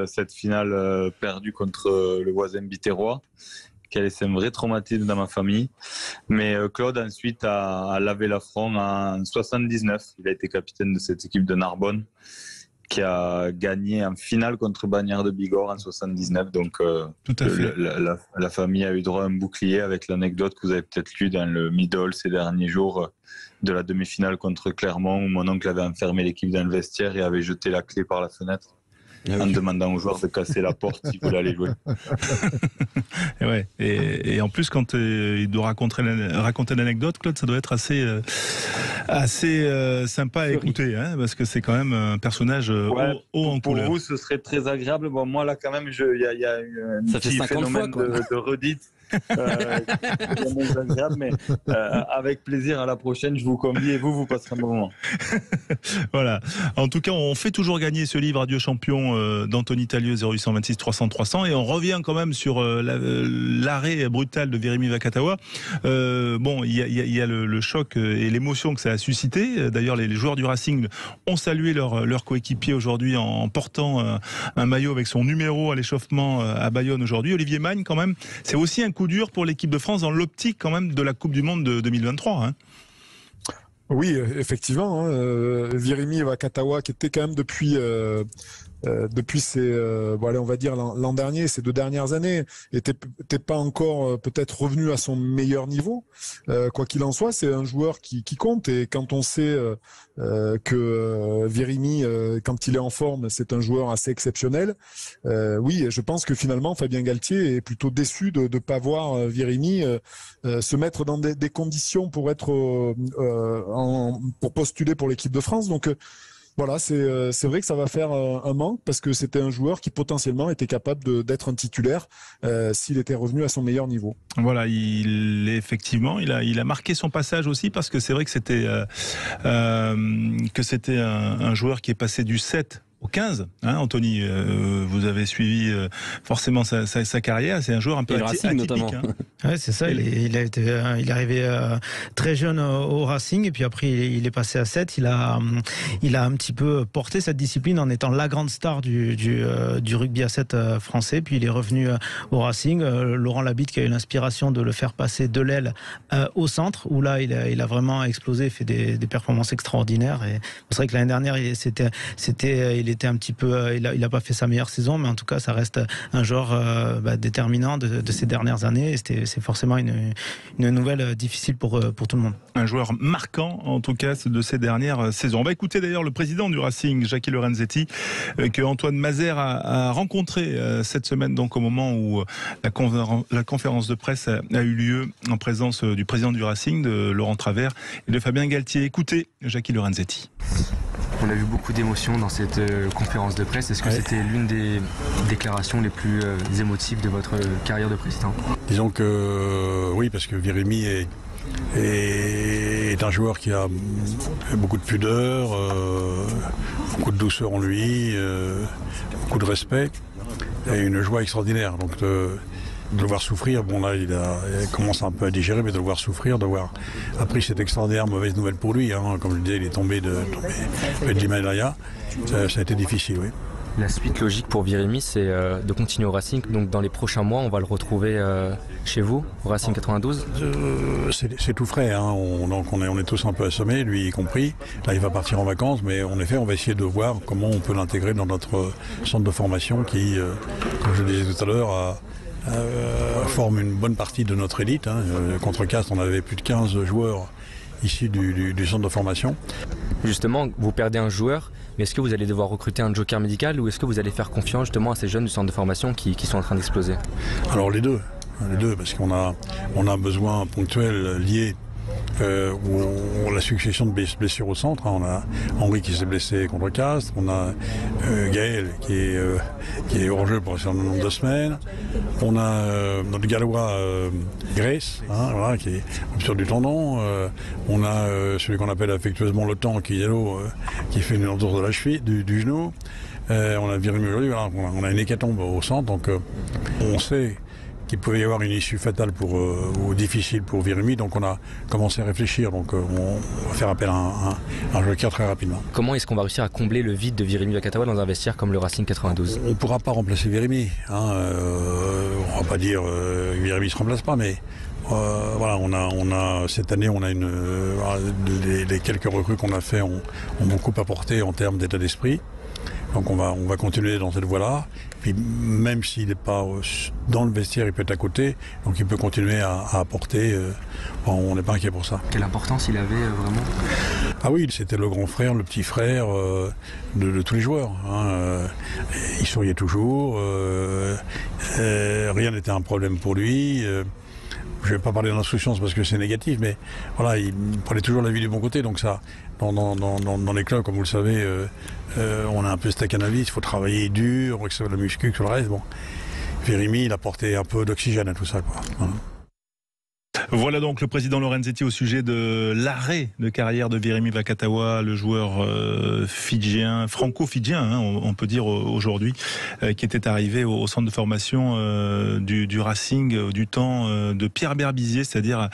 cette finale perdue contre le voisin biterrois, qui a laissé un vrai traumatisme dans ma famille. Mais Claude ensuite a lavé l'affront en 79. Il a été capitaine de cette équipe de Narbonne, qui a gagné en finale contre Bagnères de Bigorre en 79. Donc tout à fait. La famille a eu droit à un bouclier avec l'anecdote que vous avez peut-être lue dans le Middle ces derniers jours de la demi-finale contre Clermont où mon oncle avait enfermé l'équipe dans le vestiaire et avait jeté la clé par la fenêtre. En demandant aux joueurs de casser la porte s'ils voulaient aller jouer. Et en plus, quand il doit raconter l'anecdote, Claude, ça doit être assez sympa à écouter, hein, parce que c'est quand même un personnage haut en couleur. Pour vous, ce serait très agréable. Bon, moi, là, quand même, il y a un petit phénomène de redite. Agréable, mais avec plaisir à la prochaine, je vous convie et vous passerez un bon moment. Voilà. En tout cas, on fait toujours gagner ce livre Adieu champion d'Anthony Talieu 0826 300 300 et on revient quand même sur l'arrêt brutal de Virimi Vakatawa. Il y a le choc et l'émotion que ça a suscité. D'ailleurs, les joueurs du Racing ont salué leur coéquipier aujourd'hui en portant un maillot avec son numéro à l'échauffement à Bayonne aujourd'hui. Olivier Magne, quand même, c'est aussi un coup dur pour l'équipe de France dans l'optique quand même de la Coupe du Monde de 2023. Hein. Oui, effectivement. Virimi Vakatawa qui était quand même depuis on va dire l'an dernier, ces 2 dernières années, était pas encore peut-être revenu à son meilleur niveau. Quoi qu'il en soit, c'est un joueur qui compte et quand on sait que Virimi, quand il est en forme, c'est un joueur assez exceptionnel. Oui, je pense que finalement Fabien Galtier est plutôt déçu de pas voir Virimi se mettre dans des conditions pour être pour postuler pour l'équipe de France. Donc voilà, c'est vrai que ça va faire un manque parce que c'était un joueur qui potentiellement était capable d'être un titulaire s'il était revenu à son meilleur niveau. Voilà, il a marqué son passage aussi parce que c'est vrai que c'était un joueur qui est passé du 7 au 15, hein, Anthony, vous avez suivi forcément sa carrière. C'est un joueur un peu atypique. Hein. Ouais, c'est ça. Il est arrivé très jeune au Racing et puis après il est passé à 7. Il a un petit peu porté cette discipline en étant la grande star du rugby à 7 français. Puis il est revenu au Racing. Laurent Labitte qui a eu l'inspiration de le faire passer de l'aile au centre où là il a vraiment explosé, fait des performances extraordinaires. Et c'est vrai que l'année dernière il était un petit peu, il a pas fait sa meilleure saison, mais en tout cas, ça reste un joueur déterminant de ces dernières années. Et c'est forcément une nouvelle difficile pour tout le monde. Un joueur marquant, en tout cas, de ces dernières saisons. On va écouter d'ailleurs le président du Racing, Jackie Lorenzetti, que Antoine Mazer a rencontré cette semaine, donc au moment où la conférence de presse a eu lieu en présence du président du Racing, de Laurent Travers et de Fabien Galtier. Écoutez Jackie Lorenzetti. On a vu beaucoup d'émotions dans cette conférence de presse. Est-ce que c'était l'une des déclarations les plus émotives de votre carrière de président ? Disons que oui, parce que Virimi est un joueur qui a beaucoup de pudeur, beaucoup de douceur en lui, beaucoup de respect et une joie extraordinaire. Donc de le voir souffrir, bon là il commence un peu à digérer, mais de le voir souffrir, d'avoir appris cette extraordinaire mauvaise nouvelle pour lui, hein. Comme je le disais, il est tombé de l'Himalaya, ça a été difficile, oui. La suite logique pour Virimi, c'est de continuer au Racing. Donc dans les prochains mois, on va le retrouver chez vous, au Racing 92 ? C'est tout frais, hein. On est tous un peu assommés, lui y compris. Là, il va partir en vacances, mais en effet, on va essayer de voir comment on peut l'intégrer dans notre centre de formation qui, comme je le disais tout à l'heure, forme une bonne partie de notre élite, hein. Contre Castres, on avait plus de 15 joueurs issus du centre de formation. Justement, vous perdez un joueur, mais est-ce que vous allez devoir recruter un joker médical ou est-ce que vous allez faire confiance justement à ces jeunes du centre de formation qui sont en train d'exploser ? Alors les deux, parce qu'on a un besoin ponctuel lié ou la succession de blessures au centre, hein. On a Henri qui s'est blessé contre Castres, on a Gaël qui est hors jeu pour un certain nombre de semaines, on a notre Gallois Grace, hein, voilà, qui est rupture du tendon, on a celui qu'on appelle affectueusement le temps qui fait une entorse de la cheville, du genou, on a Virimi aujourd'hui, voilà, on a une hécatombe au centre, donc on sait qu'il pouvait y avoir une issue fatale ou difficile pour Virimi, donc on a commencé à réfléchir, donc on va faire appel à un joker très rapidement. Comment est-ce qu'on va réussir à combler le vide de Virimi Vakatawa dans un vestiaire comme le Racing 92 ? On ne pourra pas remplacer Virimi, hein, on ne va pas dire que Virimi ne se remplace pas, mais voilà, on a cette année, on a les quelques recrues qu'on a fait ont beaucoup apporté en termes d'état d'esprit. Donc on va continuer dans cette voie-là. Puis même s'il n'est pas dans le vestiaire, il peut être à côté. Donc il peut continuer à apporter. On n'est pas inquiet pour ça. Quelle importance il avait vraiment ? Ah oui, c'était le grand frère, le petit frère de tous les joueurs, hein. Il souriait toujours. Rien n'était un problème pour lui. Je ne vais pas parler d'instructions parce que c'est négatif, mais voilà, il prenait toujours la vie du bon côté. Donc ça, dans les clubs, comme vous le savez, on a un peu cette analyse, il faut travailler dur, que ce soit la muscu, que ce soit le reste. Bon, Virimi, il apportait un peu d'oxygène à tout ça, quoi. Voilà. Voilà donc le président Lorenzetti au sujet de l'arrêt de carrière de Virimi Vakatawa, le joueur fidjien, franco-fidjien, hein, on peut dire aujourd'hui, qui était arrivé au centre de formation du Racing du temps de Pierre Berbizier, c'est-à-dire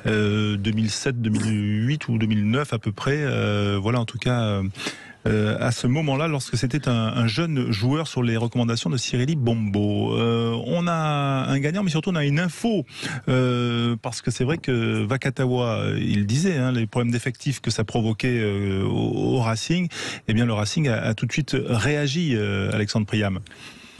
2007, 2008 ou 2009 à peu près. Voilà en tout cas. À ce moment-là, lorsque c'était un jeune joueur sur les recommandations de Cyrili Bombo. On a un gagnant, mais surtout on a une info, parce que c'est vrai que Vakatawa, il disait, hein, les problèmes d'effectifs que ça provoquait au Racing, eh bien le Racing a tout de suite réagi, Alexandre Priam.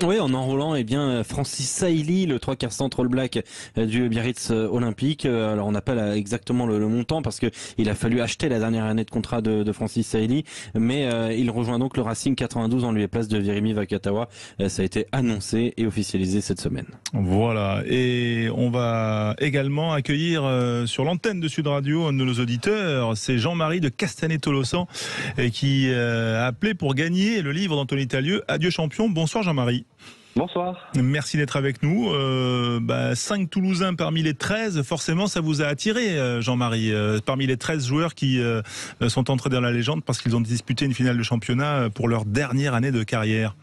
Oui, en enrôlant Francis Saïli, le 3/4 centre All Black du Biarritz Olympique. Alors on n'a pas exactement le montant parce que il a fallu acheter la dernière année de contrat de Francis Saïli, mais il rejoint donc le Racing 92 en lieu et place de Virimi Vakatawa. Ça a été annoncé et officialisé cette semaine. Voilà, et on va également accueillir sur l'antenne de Sud Radio un de nos auditeurs, c'est Jean-Marie de Castanet-Tolosan qui a appelé pour gagner le livre d'Anthony Talieu, Adieu champion. Bonsoir Jean-Marie. Bonsoir. Merci d'être avec nous. 5 Toulousains parmi les 13, forcément ça vous a attiré Jean-Marie, parmi les 13 joueurs qui sont entrés dans la légende parce qu'ils ont disputé une finale de championnat pour leur dernière année de carrière.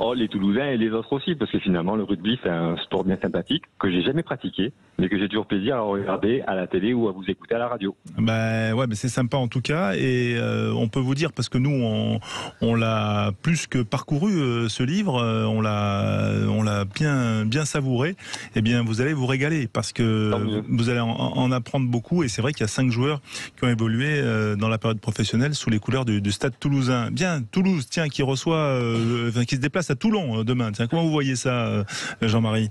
Oh, les Toulousains et les autres aussi, parce que finalement le rugby c'est un sport bien sympathique que j'ai jamais pratiqué, mais que j'ai toujours plaisir à regarder à la télé ou à vous écouter à la radio. Ouais, mais c'est sympa en tout cas, et on peut vous dire, parce que nous on l'a plus que parcouru ce livre, on l'a bien savouré. Eh bien vous allez vous régaler parce que vous allez en apprendre beaucoup, et c'est vrai qu'il y a 5 joueurs qui ont évolué dans la période professionnelle sous les couleurs du Stade Toulousain. Bien, Toulouse, tiens, qui se déplace à Toulon demain. Tiens, comment vous voyez ça, Jean-Marie ?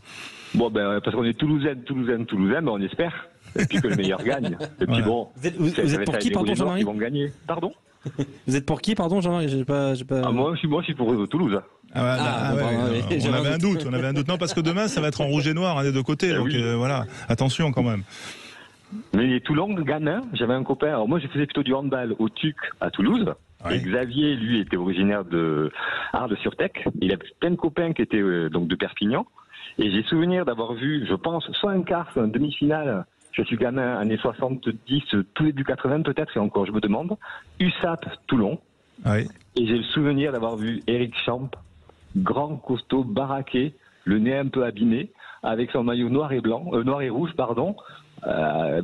Bon, parce qu'on est Toulousain, mais on espère. Et puis que le meilleur gagne. Et puis bon. Vous êtes pour qui, pardon, Jean-Marie ? Ils vont gagner. Pardon ? Vous êtes pour qui, pardon, Jean-Marie ? J'ai pas... moi, je suis pour Toulouse. On avait un doute. Non, parce que demain, ça va être en rouge et noir, des deux côtés. Donc voilà, attention quand même. Mais les Toulon gamins, j'avais un copain. Alors moi, je faisais plutôt du handball au TUC à Toulouse. Ouais. Et Xavier, lui, était originaire de Arles-sur-Tech. Il avait plein de copains qui étaient donc de Perpignan. Et j'ai souvenir d'avoir vu, je pense, soit un quart, soit une demi-finale Je suis gamin, années 70, tout début 80 peut-être, et encore, je me demande. USAP, Toulon. Oui. Et j'ai le souvenir d'avoir vu Eric Champ, grand, costaud, baraqué, le nez un peu abîmé, avec son maillot noir et rouge,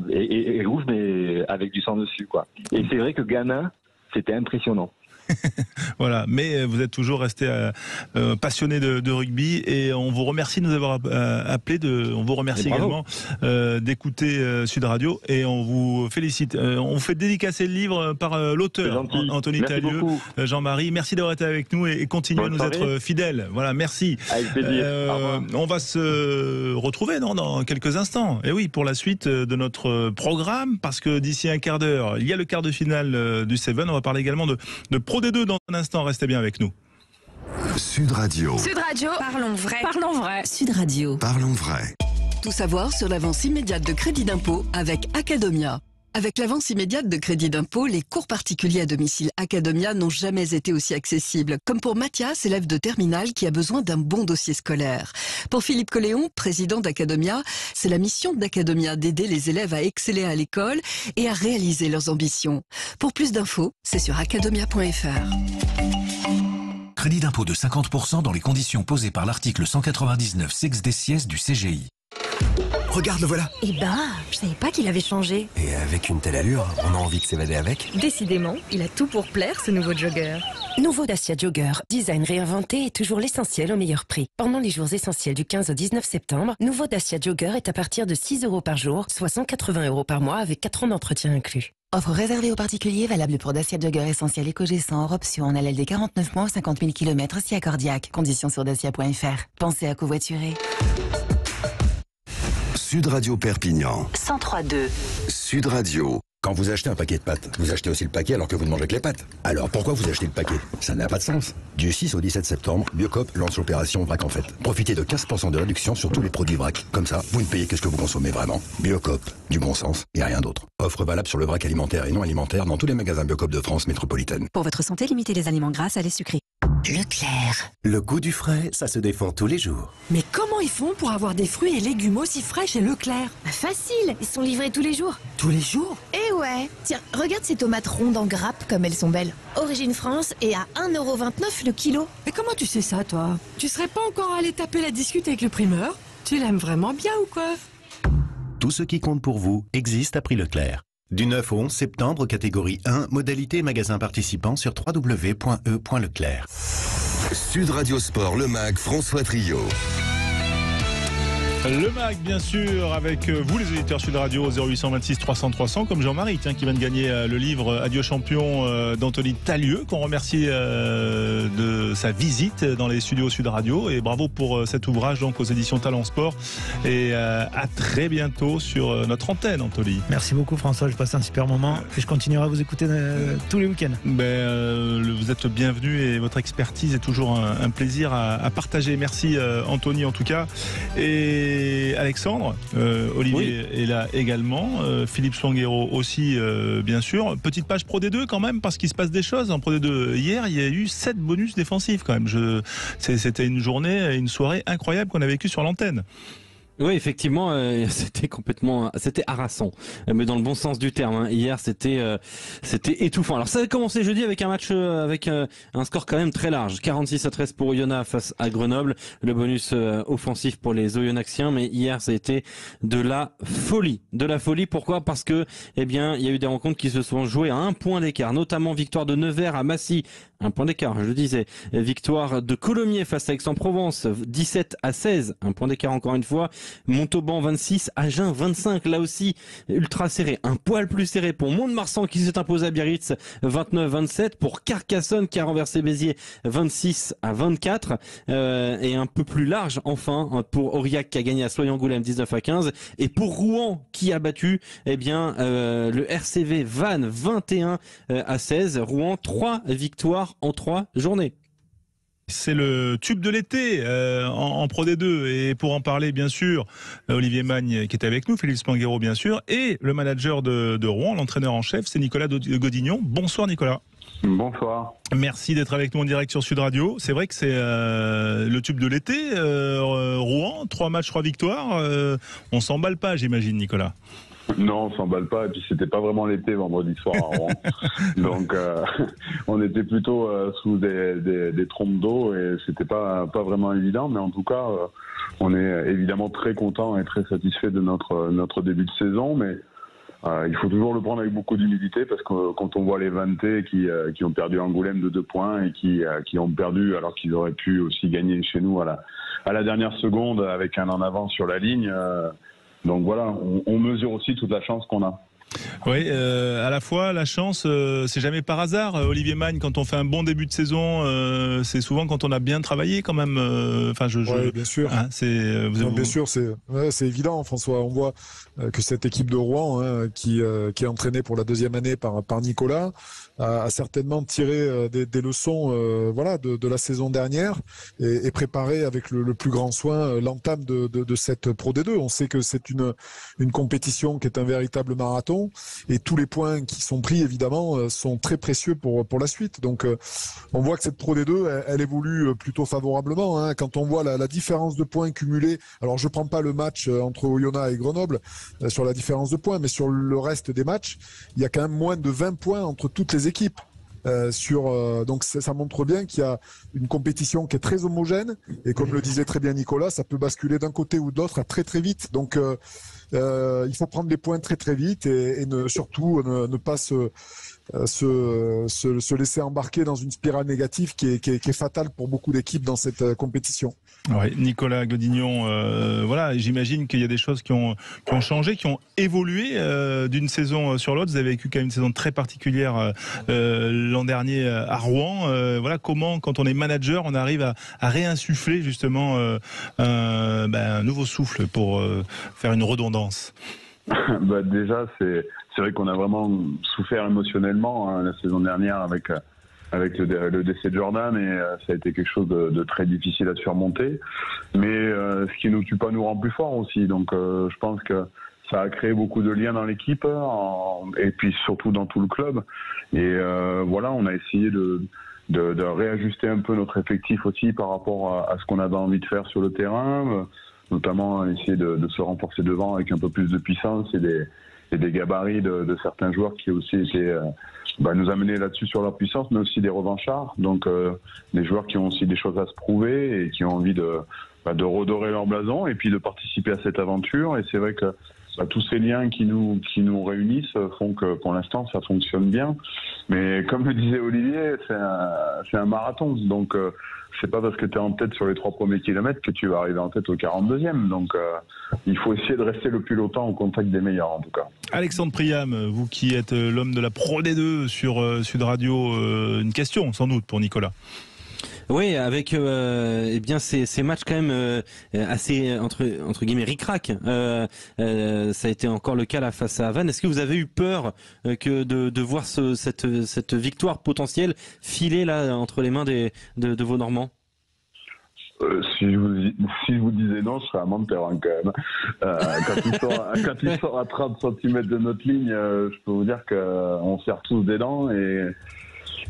et rouge, mais avec du sang dessus, quoi. Et c'est vrai que gamin, c'était impressionnant. Voilà, mais vous êtes toujours resté passionné de rugby et on vous remercie de nous avoir appelé. On vous remercie également d'écouter Sud Radio et on vous félicite. On vous fait dédicacer le livre par l'auteur Anthony Talieu, Jean-Marie. Merci d'avoir été avec nous et continuez à nous être fidèles. Voilà, merci. Avec plaisir. On va se retrouver dans quelques instants. Et oui, pour la suite de notre programme, parce que d'ici un quart d'heure, il y a le quart de finale du Seven. On va parler également de Pro D2 dans un instant, restez bien avec nous. Sud Radio. Sud Radio, parlons vrai. Parlons vrai. Sud Radio. Parlons vrai. Tout savoir sur l'avance immédiate de crédit d'impôt avec Academia. Avec l'avance immédiate de crédit d'impôt, les cours particuliers à domicile Academia n'ont jamais été aussi accessibles. Comme pour Mathias, élève de terminale qui a besoin d'un bon dossier scolaire. Pour Philippe Colléon, président d'Academia, c'est la mission d'Academia d'aider les élèves à exceller à l'école et à réaliser leurs ambitions. Pour plus d'infos, c'est sur academia.fr. Crédit d'impôt de 50% dans les conditions posées par l'article 199 sex-des-sièges du CGI. Regarde, le voilà. Eh ben, je savais pas qu'il avait changé. Et avec une telle allure, on a envie de s'évader avec. Décidément, il a tout pour plaire, ce nouveau jogger. Nouveau Dacia Jogger. Design réinventé et toujours l'essentiel au meilleur prix. Pendant les jours essentiels du 15 au 19 septembre, nouveau Dacia Jogger est à partir de 6 € par jour, soit 180 € par mois avec 4 ans d'entretien inclus. Offre réservée aux particuliers, valable pour Dacia Jogger essentiel EcoG100 hors option en LLD 49 mois, 50 000 km si accordiaque. Conditions sur dacia.fr. Pensez à covoiturer. Sud Radio Perpignan. 103.2. Sud Radio. Quand vous achetez un paquet de pâtes, vous achetez aussi le paquet alors que vous ne mangez que les pâtes. Alors pourquoi vous achetez le paquet? Ça n'a pas de sens. Du 6 au 17 septembre, Biocoop lance l'opération Vrac en fait. Profitez de 15% de réduction sur tous les produits Vrac. Comme ça, vous ne payez que ce que vous consommez vraiment. Biocoop, du bon sens et rien d'autre. Offre valable sur le vrac alimentaire et non alimentaire dans tous les magasins Biocoop de France métropolitaine. Pour votre santé, limitez les aliments gras, salés, sucrés. Leclerc. Le goût du frais, ça se défend tous les jours. Mais comment ils font pour avoir des fruits et légumes aussi frais chez Leclerc? Facile, ils sont livrés tous les jours. Tous les jours? Eh ouais. Tiens, regarde ces tomates rondes en grappe comme elles sont belles. Origine France et à 1,29 € le kilo. Mais comment tu sais ça, toi? Tu serais pas encore allé taper la discute avec le primeur? Tu l'aimes vraiment bien ou quoi? Tout ce qui compte pour vous existe à prix Leclerc. Du 9 au 11 septembre, catégorie 1, modalité magasin participant sur www.e.leclerc. Sud Radio Sport, le MAG, François Trio. Le MAG, bien sûr, avec vous les auditeurs Sud Radio 0826 300 300, comme Jean-Marie qui vient de gagner le livre Adieu champion d'Anthony Talieu, qu'on remercie de sa visite dans les studios Sud Radio, et bravo pour cet ouvrage donc aux éditions Talent Sport, et à très bientôt sur notre antenne, Anthony. Merci beaucoup François, je passe un super moment et je continuerai à vous écouter tous les week-ends. Vous êtes bienvenu et votre expertise est toujours un plaisir à partager. Merci Anthony en tout cas. Et Alexandre, Olivier est là également, Philippe Swanguero aussi bien sûr. Petite page Pro D2 quand même, parce qu'il se passe des choses en Pro D2. Hier il y a eu 7 bonus défensifs quand même. C'était une journée, une soirée incroyable qu'on a vécue sur l'antenne. Oui, effectivement, c'était harassant, mais dans le bon sens du terme. Hein. Hier, c'était étouffant. Alors, ça a commencé jeudi avec un match avec un score quand même très large, 46-13 pour Oyonnax face à Grenoble. Le bonus offensif pour les Oyonnaxiens, mais hier, ça a été de la folie. Pourquoi? Parce que, il y a eu des rencontres qui se sont jouées à 1 point d'écart, notamment victoire de Nevers à Massy. 1 point d'écart, je le disais. Victoire de Colomiers face à Aix-en-Provence, 17-16. 1 point d'écart encore une fois. Montauban 26, Agen 25. Là aussi, ultra serré. Un poil plus serré pour Mont-de-Marsan qui s'est imposé à Biarritz 29-27. Pour Carcassonne qui a renversé Béziers 26-24. Et un peu plus large, enfin, pour Aurillac qui a gagné à Soye-Angoulême 19-15. Et pour Rouen qui a battu, le RCV Vannes 21-16. Rouen, 3 victoires en 3 journées. C'est le tube de l'été en Pro D2, et pour en parler bien sûr Olivier Magne qui est avec nous, Philippe Spanguero bien sûr, et le manager de Rouen, l'entraîneur en chef, c'est Nicolas Godignon. Bonsoir Nicolas. Bonsoir. Merci d'être avec nous en direct sur Sud Radio. C'est vrai que c'est le tube de l'été, Rouen, 3 matchs, 3 victoires, on s'emballe pas j'imagine Nicolas. Non, on s'emballe pas. Et puis c'était pas vraiment l'été vendredi soir à Rouen. Donc on était plutôt sous des trompes d'eau et c'était pas vraiment évident. Mais en tout cas, on est évidemment très content et très satisfait de notre début de saison. Mais il faut toujours le prendre avec beaucoup d'humilité parce que quand on voit les Vantais qui ont perdu Angoulême de 2 points et qui ont perdu alors qu'ils auraient pu aussi gagner chez nous à la dernière seconde avec un en avant sur la ligne. Donc voilà, on mesure aussi toute la chance qu'on a. Oui, à la fois la chance, c'est jamais par hasard. Olivier Magne, quand on fait un bon début de saison, c'est souvent quand on a bien travaillé quand même. Ouais, bien sûr. Hein, bien sûr, c'est évident, François. On voit que cette équipe de Rouen, qui est entraînée pour la 2e année par Nicolas, a certainement tiré des leçons, de la saison dernière et préparé avec le plus grand soin l'entame de cette Pro D2. On sait que c'est une compétition qui est un véritable marathon. Et tous les points qui sont pris, évidemment, sont très précieux pour la suite. Donc, on voit que cette Pro D2, elle évolue plutôt favorablement. Hein. Quand on voit la différence de points cumulés, alors je prends pas le match entre Oyonnax et Grenoble sur la différence de points, mais sur le reste des matchs, il y a quand même moins de 20 points entre toutes les équipes. Donc ça montre bien qu'il y a une compétition qui est très homogène et comme le disait très bien Nicolas, ça peut basculer d'un côté ou de l'autre très très vite. Donc il faut prendre les points très très vite et surtout ne pas se laisser embarquer dans une spirale négative qui est fatale pour beaucoup d'équipes dans cette compétition. Ouais, Nicolas Godignon, j'imagine qu'il y a des choses qui ont changé, qui ont évolué d'une saison sur l'autre. Vous avez vécu quand même une saison très particulière l'an dernier à Rouen. Comment, quand on est manager, on arrive à réinsuffler justement un nouveau souffle pour faire une redondance. Déjà, c'est vrai qu'on a vraiment souffert émotionnellement la saison dernière avec le décès de Jordan et ça a été quelque chose de très difficile à surmonter. Mais ce qui nous tue pas nous rend plus forts aussi. Donc je pense que ça a créé beaucoup de liens dans l'équipe et puis surtout dans tout le club. Et on a essayé de réajuster un peu notre effectif aussi par rapport à ce qu'on avait envie de faire sur le terrain. Notamment essayer de se renforcer devant avec un peu plus de puissance et des gabarits de certains joueurs qui aussi étaient nous amener là-dessus sur leur puissance, mais aussi des revanchards, donc des joueurs qui ont aussi des choses à se prouver et qui ont envie de redorer leur blason et puis de participer à cette aventure. Et c'est vrai que tous ces liens qui nous réunissent font que pour l'instant ça fonctionne bien. Mais comme le disait Olivier, c'est un marathon, donc c'est pas parce que tu es en tête sur les 3 premiers kilomètres que tu vas arriver en tête au 42e. Donc il faut essayer de rester le plus longtemps au contact des meilleurs en tout cas. Alexandre Priam, vous qui êtes l'homme de la Pro D2 sur Sud Radio, une question sans doute pour Nicolas. Oui, avec ces matchs quand même assez entre guillemets ric-rac. Ça a été encore le cas là face à Vannes. Est-ce que vous avez eu peur que de voir cette victoire potentielle filer là entre les mains de vos Normands? Si je vous disais non, je serais à Montferrand quand même. Quand ils sont à 30 cm de notre ligne, je peux vous dire qu'on serre tous des dents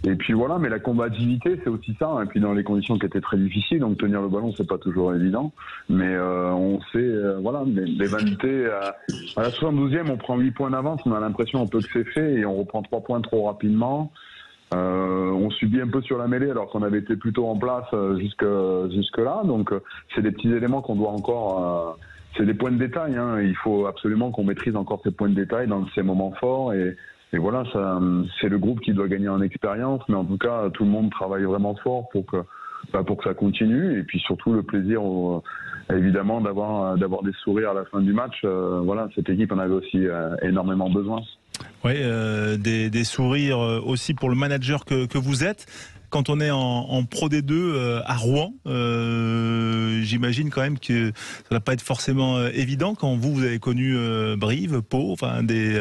et puis voilà, mais la combativité c'est aussi ça, et puis dans les conditions qui étaient très difficiles, donc tenir le ballon c'est pas toujours évident, mais on sait, les vanités, à la 72e on prend 8 points d'avance, on a l'impression un peu que c'est fait, et on reprend 3 points trop rapidement, on subit un peu sur la mêlée alors qu'on avait été plutôt en place jusque là, donc c'est des petits éléments qu'on doit encore... c'est des points de détail, hein. Il faut absolument qu'on maîtrise encore ces points de détail dans ces moments forts, et voilà, c'est le groupe qui doit gagner en expérience, mais en tout cas, tout le monde travaille vraiment fort pour que ça continue. Et puis surtout, le plaisir, évidemment, d'avoir des sourires à la fin du match. Cette équipe en avait aussi énormément besoin. Oui, des sourires aussi pour le manager que vous êtes. Quand on est en Pro D2 à Rouen, j'imagine quand même que ça ne va pas être forcément évident quand vous avez connu Brive, Pau, enfin des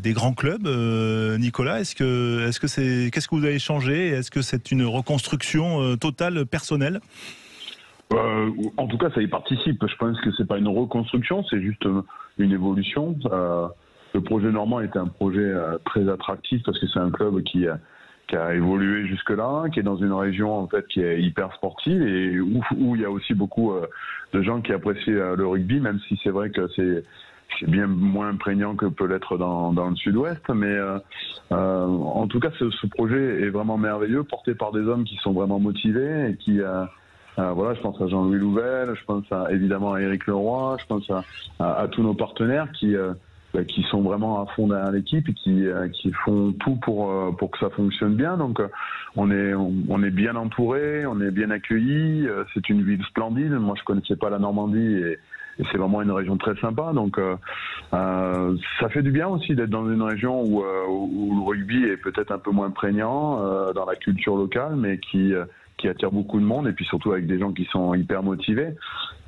grands clubs. Nicolas, qu'est-ce que vous avez changé? Est-ce que c'est une reconstruction totale personnelle? En tout cas, ça y participe. Je pense que c'est pas une reconstruction, c'est juste une évolution. Le projet normand était un projet très attractif parce que c'est un club qui a évolué jusque-là, qui est dans une région en fait qui est hyper sportive et où il y a aussi beaucoup de gens qui apprécient le rugby, même si c'est vrai que c'est bien moins prégnant que peut l'être dans le sud-ouest, mais en tout cas ce projet est vraiment merveilleux, porté par des hommes qui sont vraiment motivés et qui voilà, je pense à Jean-Louis Louvel, je pense évidemment à Éric Leroy, je pense à tous nos partenaires qui sont vraiment à fond derrière l'équipe et qui font tout pour que ça fonctionne bien. Donc on est bien entouré, on est bien accueilli. C'est une ville splendide. Moi, je connaissais pas la Normandie et c'est vraiment une région très sympa. Donc ça fait du bien aussi d'être dans une région où le rugby est peut-être un peu moins prégnant dans la culture locale, mais qui attire beaucoup de monde, et puis surtout avec des gens qui sont hyper motivés.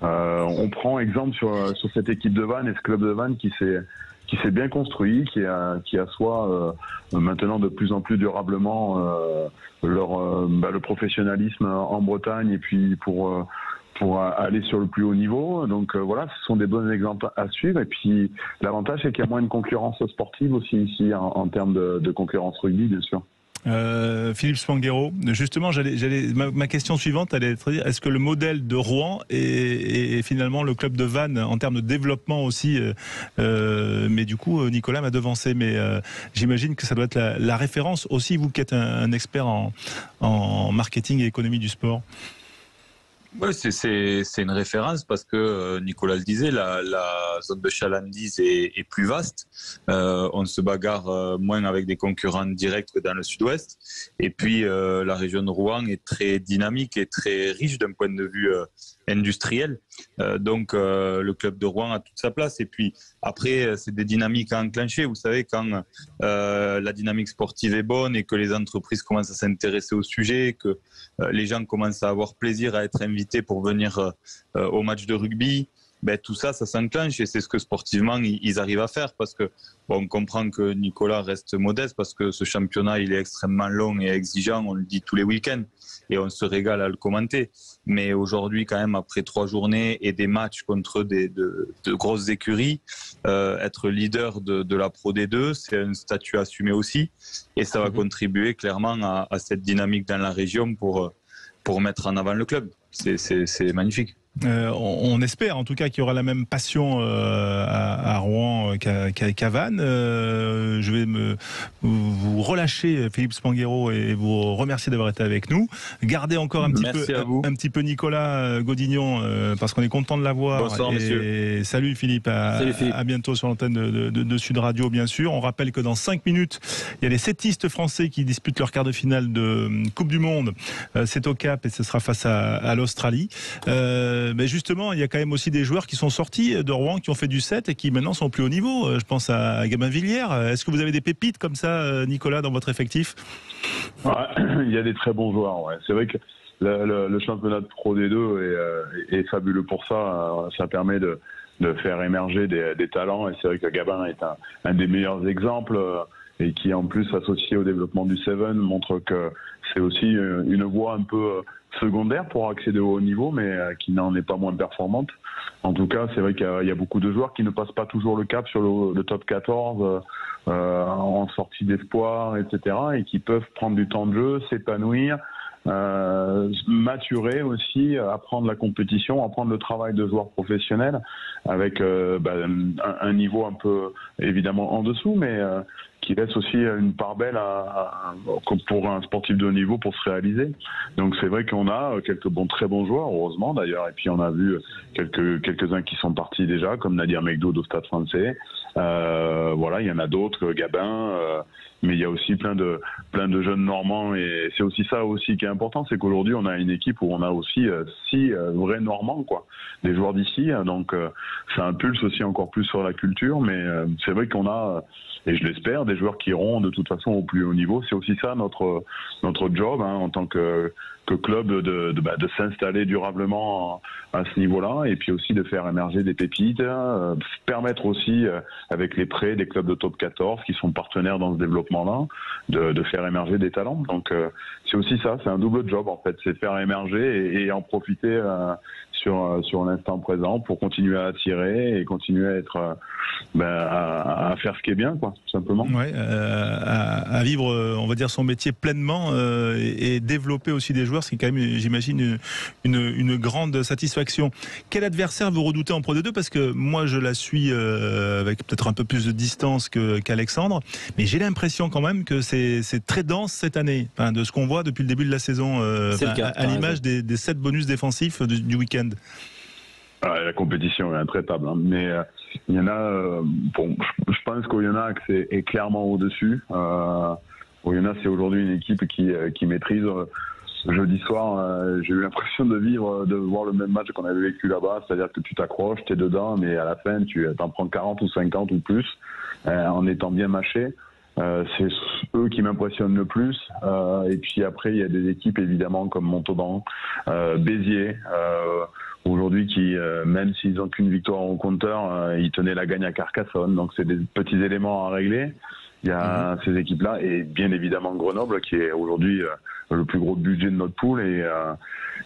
On prend exemple sur cette équipe de Vannes et ce club de Vannes qui s'est bien construit, qui assoit maintenant de plus en plus durablement le professionnalisme en Bretagne, et puis pour aller sur le plus haut niveau. Donc voilà, ce sont des bons exemples à suivre. Et puis l'avantage, c'est qu'il y a moins de concurrence sportive aussi ici en termes de concurrence rugby, bien sûr. Philippe Spanghero, justement, ma question suivante allait être: est-ce que le modèle de Rouen est finalement le club de Vannes en termes de développement aussi, mais du coup Nicolas m'a devancé, mais j'imagine que ça doit être la référence aussi, vous qui êtes un expert en marketing et économie du sport. Oui, c'est une référence parce que Nicolas le disait, la zone de chalandise est plus vaste. On se bagarre moins avec des concurrents directs que dans le sud-ouest. Et puis la région de Rouen est très dynamique et très riche d'un point de vue industriel. Donc le club de Rouen a toute sa place. Et puis après, c'est des dynamiques à enclencher. Vous savez, quand la dynamique sportive est bonne et que les entreprises commencent à s'intéresser au sujet, que les gens commencent à avoir plaisir à être invités pour venir au match de rugby, tout ça s'enclenche, et c'est ce que sportivement ils arrivent à faire, parce que on comprend que Nicolas reste modeste parce que ce championnat il est extrêmement long et exigeant, on le dit tous les week-ends et on se régale à le commenter, mais aujourd'hui quand même, après 3 journées et des matchs contre de grosses écuries, être leader de la Pro D2, c'est un statut assumé aussi, et ça va contribuer clairement à cette dynamique dans la région pour mettre en avant le club. C'est magnifique. On espère en tout cas qu'il y aura la même passion à Rouen qu'à Vannes. Je vais vous relâcher, Philippe Spanghero, et vous remercier d'avoir été avec nous. Gardez encore un petit peu Nicolas Godignon, parce qu'on est content de l'avoir. Bonsoir, messieurs. Salut Philippe, à bientôt sur l'antenne de Sud Radio, bien sûr. On rappelle que dans 5 minutes, il y a les settistes français qui disputent leur quart de finale de Coupe du Monde. C'est au Cap et ce sera face à l'Australie. Mais justement, il y a quand même aussi des joueurs qui sont sortis de Rouen, qui ont fait du 7 et qui maintenant sont au plus haut niveau. Je pense à Gabin Villiers. Est-ce que vous avez des pépites comme ça, Nicolas, dans votre effectif? Il y a des très bons joueurs. Ouais. C'est vrai que le championnat de Pro D2 est fabuleux pour ça. Ça permet de faire émerger des talents. Et c'est vrai que Gabin est un des meilleurs exemples. Et qui, en plus, associé au développement du Seven, montre que c'est aussi une voie un peu secondaire pour accéder au haut niveau, mais qui n'en est pas moins performante. En tout cas, c'est vrai qu'il y a beaucoup de joueurs qui ne passent pas toujours le cap sur le top 14 en sortie d'espoir, etc., et qui peuvent prendre du temps de jeu, s'épanouir, maturer aussi, apprendre la compétition, apprendre le travail de joueurs professionnels avec un niveau un peu évidemment en dessous, mais qui laisse aussi une part belle pour un sportif de haut niveau pour se réaliser. Donc c'est vrai qu'on a quelques très bons joueurs, heureusement d'ailleurs, et puis on a vu quelques-uns qui sont partis déjà, comme Nadir Megdoud au Stade Français. Voilà, il y en a d'autres, Gabin, mais il y a aussi plein de jeunes Normands, et c'est aussi ça aussi qui est important, c'est qu'aujourd'hui on a une équipe où on a aussi 6 vrais Normands, quoi, des joueurs d'ici, donc ça impulse aussi encore plus sur la culture, mais c'est vrai qu'on a, et je l'espère, des joueurs qui iront de toute façon au plus haut niveau. C'est aussi ça notre job, hein, en tant que club, de s'installer durablement à ce niveau-là, et puis aussi de faire émerger des pépites, permettre aussi avec les prêts des clubs de top 14 qui sont partenaires dans ce développement-là, de faire émerger des talents. Donc c'est aussi ça, c'est un double job en fait, c'est faire émerger et en profiter sur l'instant présent pour continuer à attirer et continuer à être à faire ce qui est bien, quoi, tout simplement. Ouais, à vivre, on va dire, son métier pleinement et développer aussi des joueurs joueurs, ce qui est quand même, j'imagine, une grande satisfaction. Quel adversaire vous redoutez en Pro D2? Parce que moi, je la suis avec peut-être un peu plus de distance qu'Alexandre, mais j'ai l'impression quand même que c'est très dense cette année, enfin, de ce qu'on voit depuis le début de la saison, à l'image des 7 bonus défensifs du week-end. La compétition est intraitable, hein. Mais il y en a. Je pense qu'Oyonnax est clairement au-dessus. Oyonnax, c'est aujourd'hui une équipe qui maîtrise. Jeudi soir, j'ai eu l'impression de voir le même match qu'on avait vécu là-bas, c'est-à-dire que tu t'accroches, t'es dedans, mais à la fin, tu t'en prends 40 ou 50 ou plus, en étant bien mâché. C'est eux qui m'impressionnent le plus. Et puis après, il y a des équipes évidemment comme Montauban, Béziers, aujourd'hui qui, même s'ils n'ont qu'une victoire au compteur, ils tenaient la gagne à Carcassonne. Donc c'est des petits éléments à régler. Il y a ces équipes-là et bien évidemment Grenoble qui est aujourd'hui le plus gros budget de notre pool et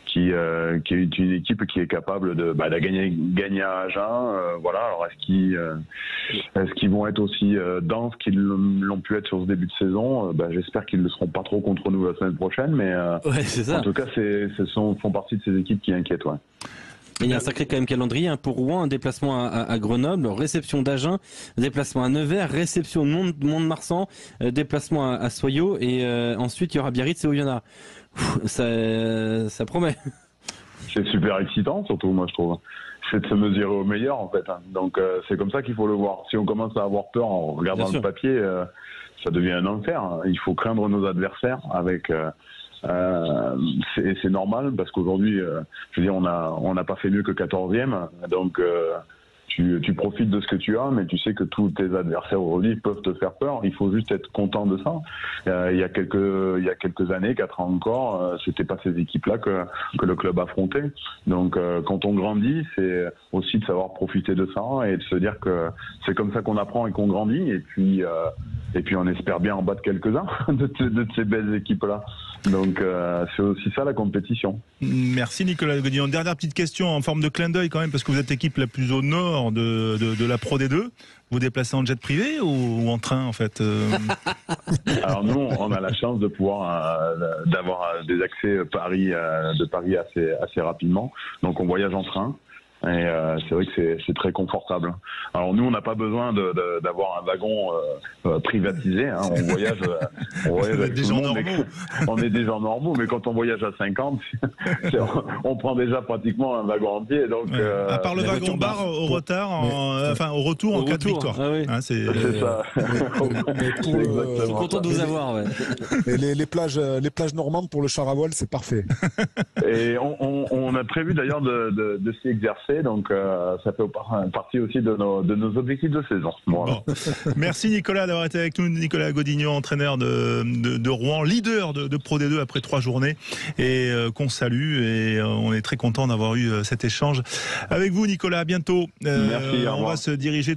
qui est une équipe qui est capable de gagner à Agen. Voilà. Alors est-ce qu'ils vont être aussi denses qu'ils l'ont pu être sur ce début de saison? J'espère qu'ils ne le seront pas trop contre nous la semaine prochaine, mais c'est ça. En tout cas, font partie de ces équipes qui inquiètent. Ouais. Il y a un sacré quand même calendrier pour Rouen, un déplacement à Grenoble, réception d'Agen, déplacement à Nevers, réception de Mont-de-Marsan, déplacement à Soyaux et ensuite il y aura Biarritz et Oyonnax. Ça promet. C'est super excitant, surtout moi je trouve. C'est de se mesurer au meilleur en fait. Donc c'est comme ça qu'il faut le voir. Si on commence à avoir peur en regardant le papier, ça devient un enfer. Il faut craindre nos adversaires avec... c'est normal parce qu'aujourd'hui, je veux dire, on n'a pas fait mieux que 14e, donc tu profites de ce que tu as, mais tu sais que tous tes adversaires aujourd'hui peuvent te faire peur. Il faut juste être content de ça. Il y a quelques années, 4 ans encore, c'était pas ces équipes-là que le club affrontait. Donc quand on grandit, c'est aussi de savoir profiter de ça et de se dire que c'est comme ça qu'on apprend et qu'on grandit. Et puis on espère bien en battre quelques-uns de ces belles équipes-là. Donc c'est aussi ça la compétition. Merci Nicolas Godillon. Dernière petite question en forme de clin d'œil quand même, parce que vous êtes l'équipe la plus au nord de la Pro D2. Vous déplacez en jet privé ou en train en fait? Alors nous, on a la chance de pouvoir d'avoir des accès de Paris assez rapidement. Donc on voyage en train. Et c'est vrai que c'est très confortable. Alors nous, on n'a pas besoin d'avoir un wagon privatisé. Hein. On voyage avec tout le monde. On est des gens normaux, mais quand on voyage à 50, on prend déjà pratiquement un wagon entier. Donc, à part le wagon bar au retard, au retour en cas de victoire. Ah oui. Hein, c'est ça. Je suis content de vous avoir. Ouais. Et les plages normandes pour le char à voile, c'est parfait. Et on a prévu d'ailleurs de s'y exercer. Donc ça fait partie aussi de nos objectifs de saison. Voilà. Bon. Merci Nicolas d'avoir été avec nous. Nicolas Godillon, entraîneur de Rouen, leader de Pro D2 après 3 journées et qu'on salue, et on est très content d'avoir eu cet échange avec vous Nicolas. À bientôt. Merci, on va se diriger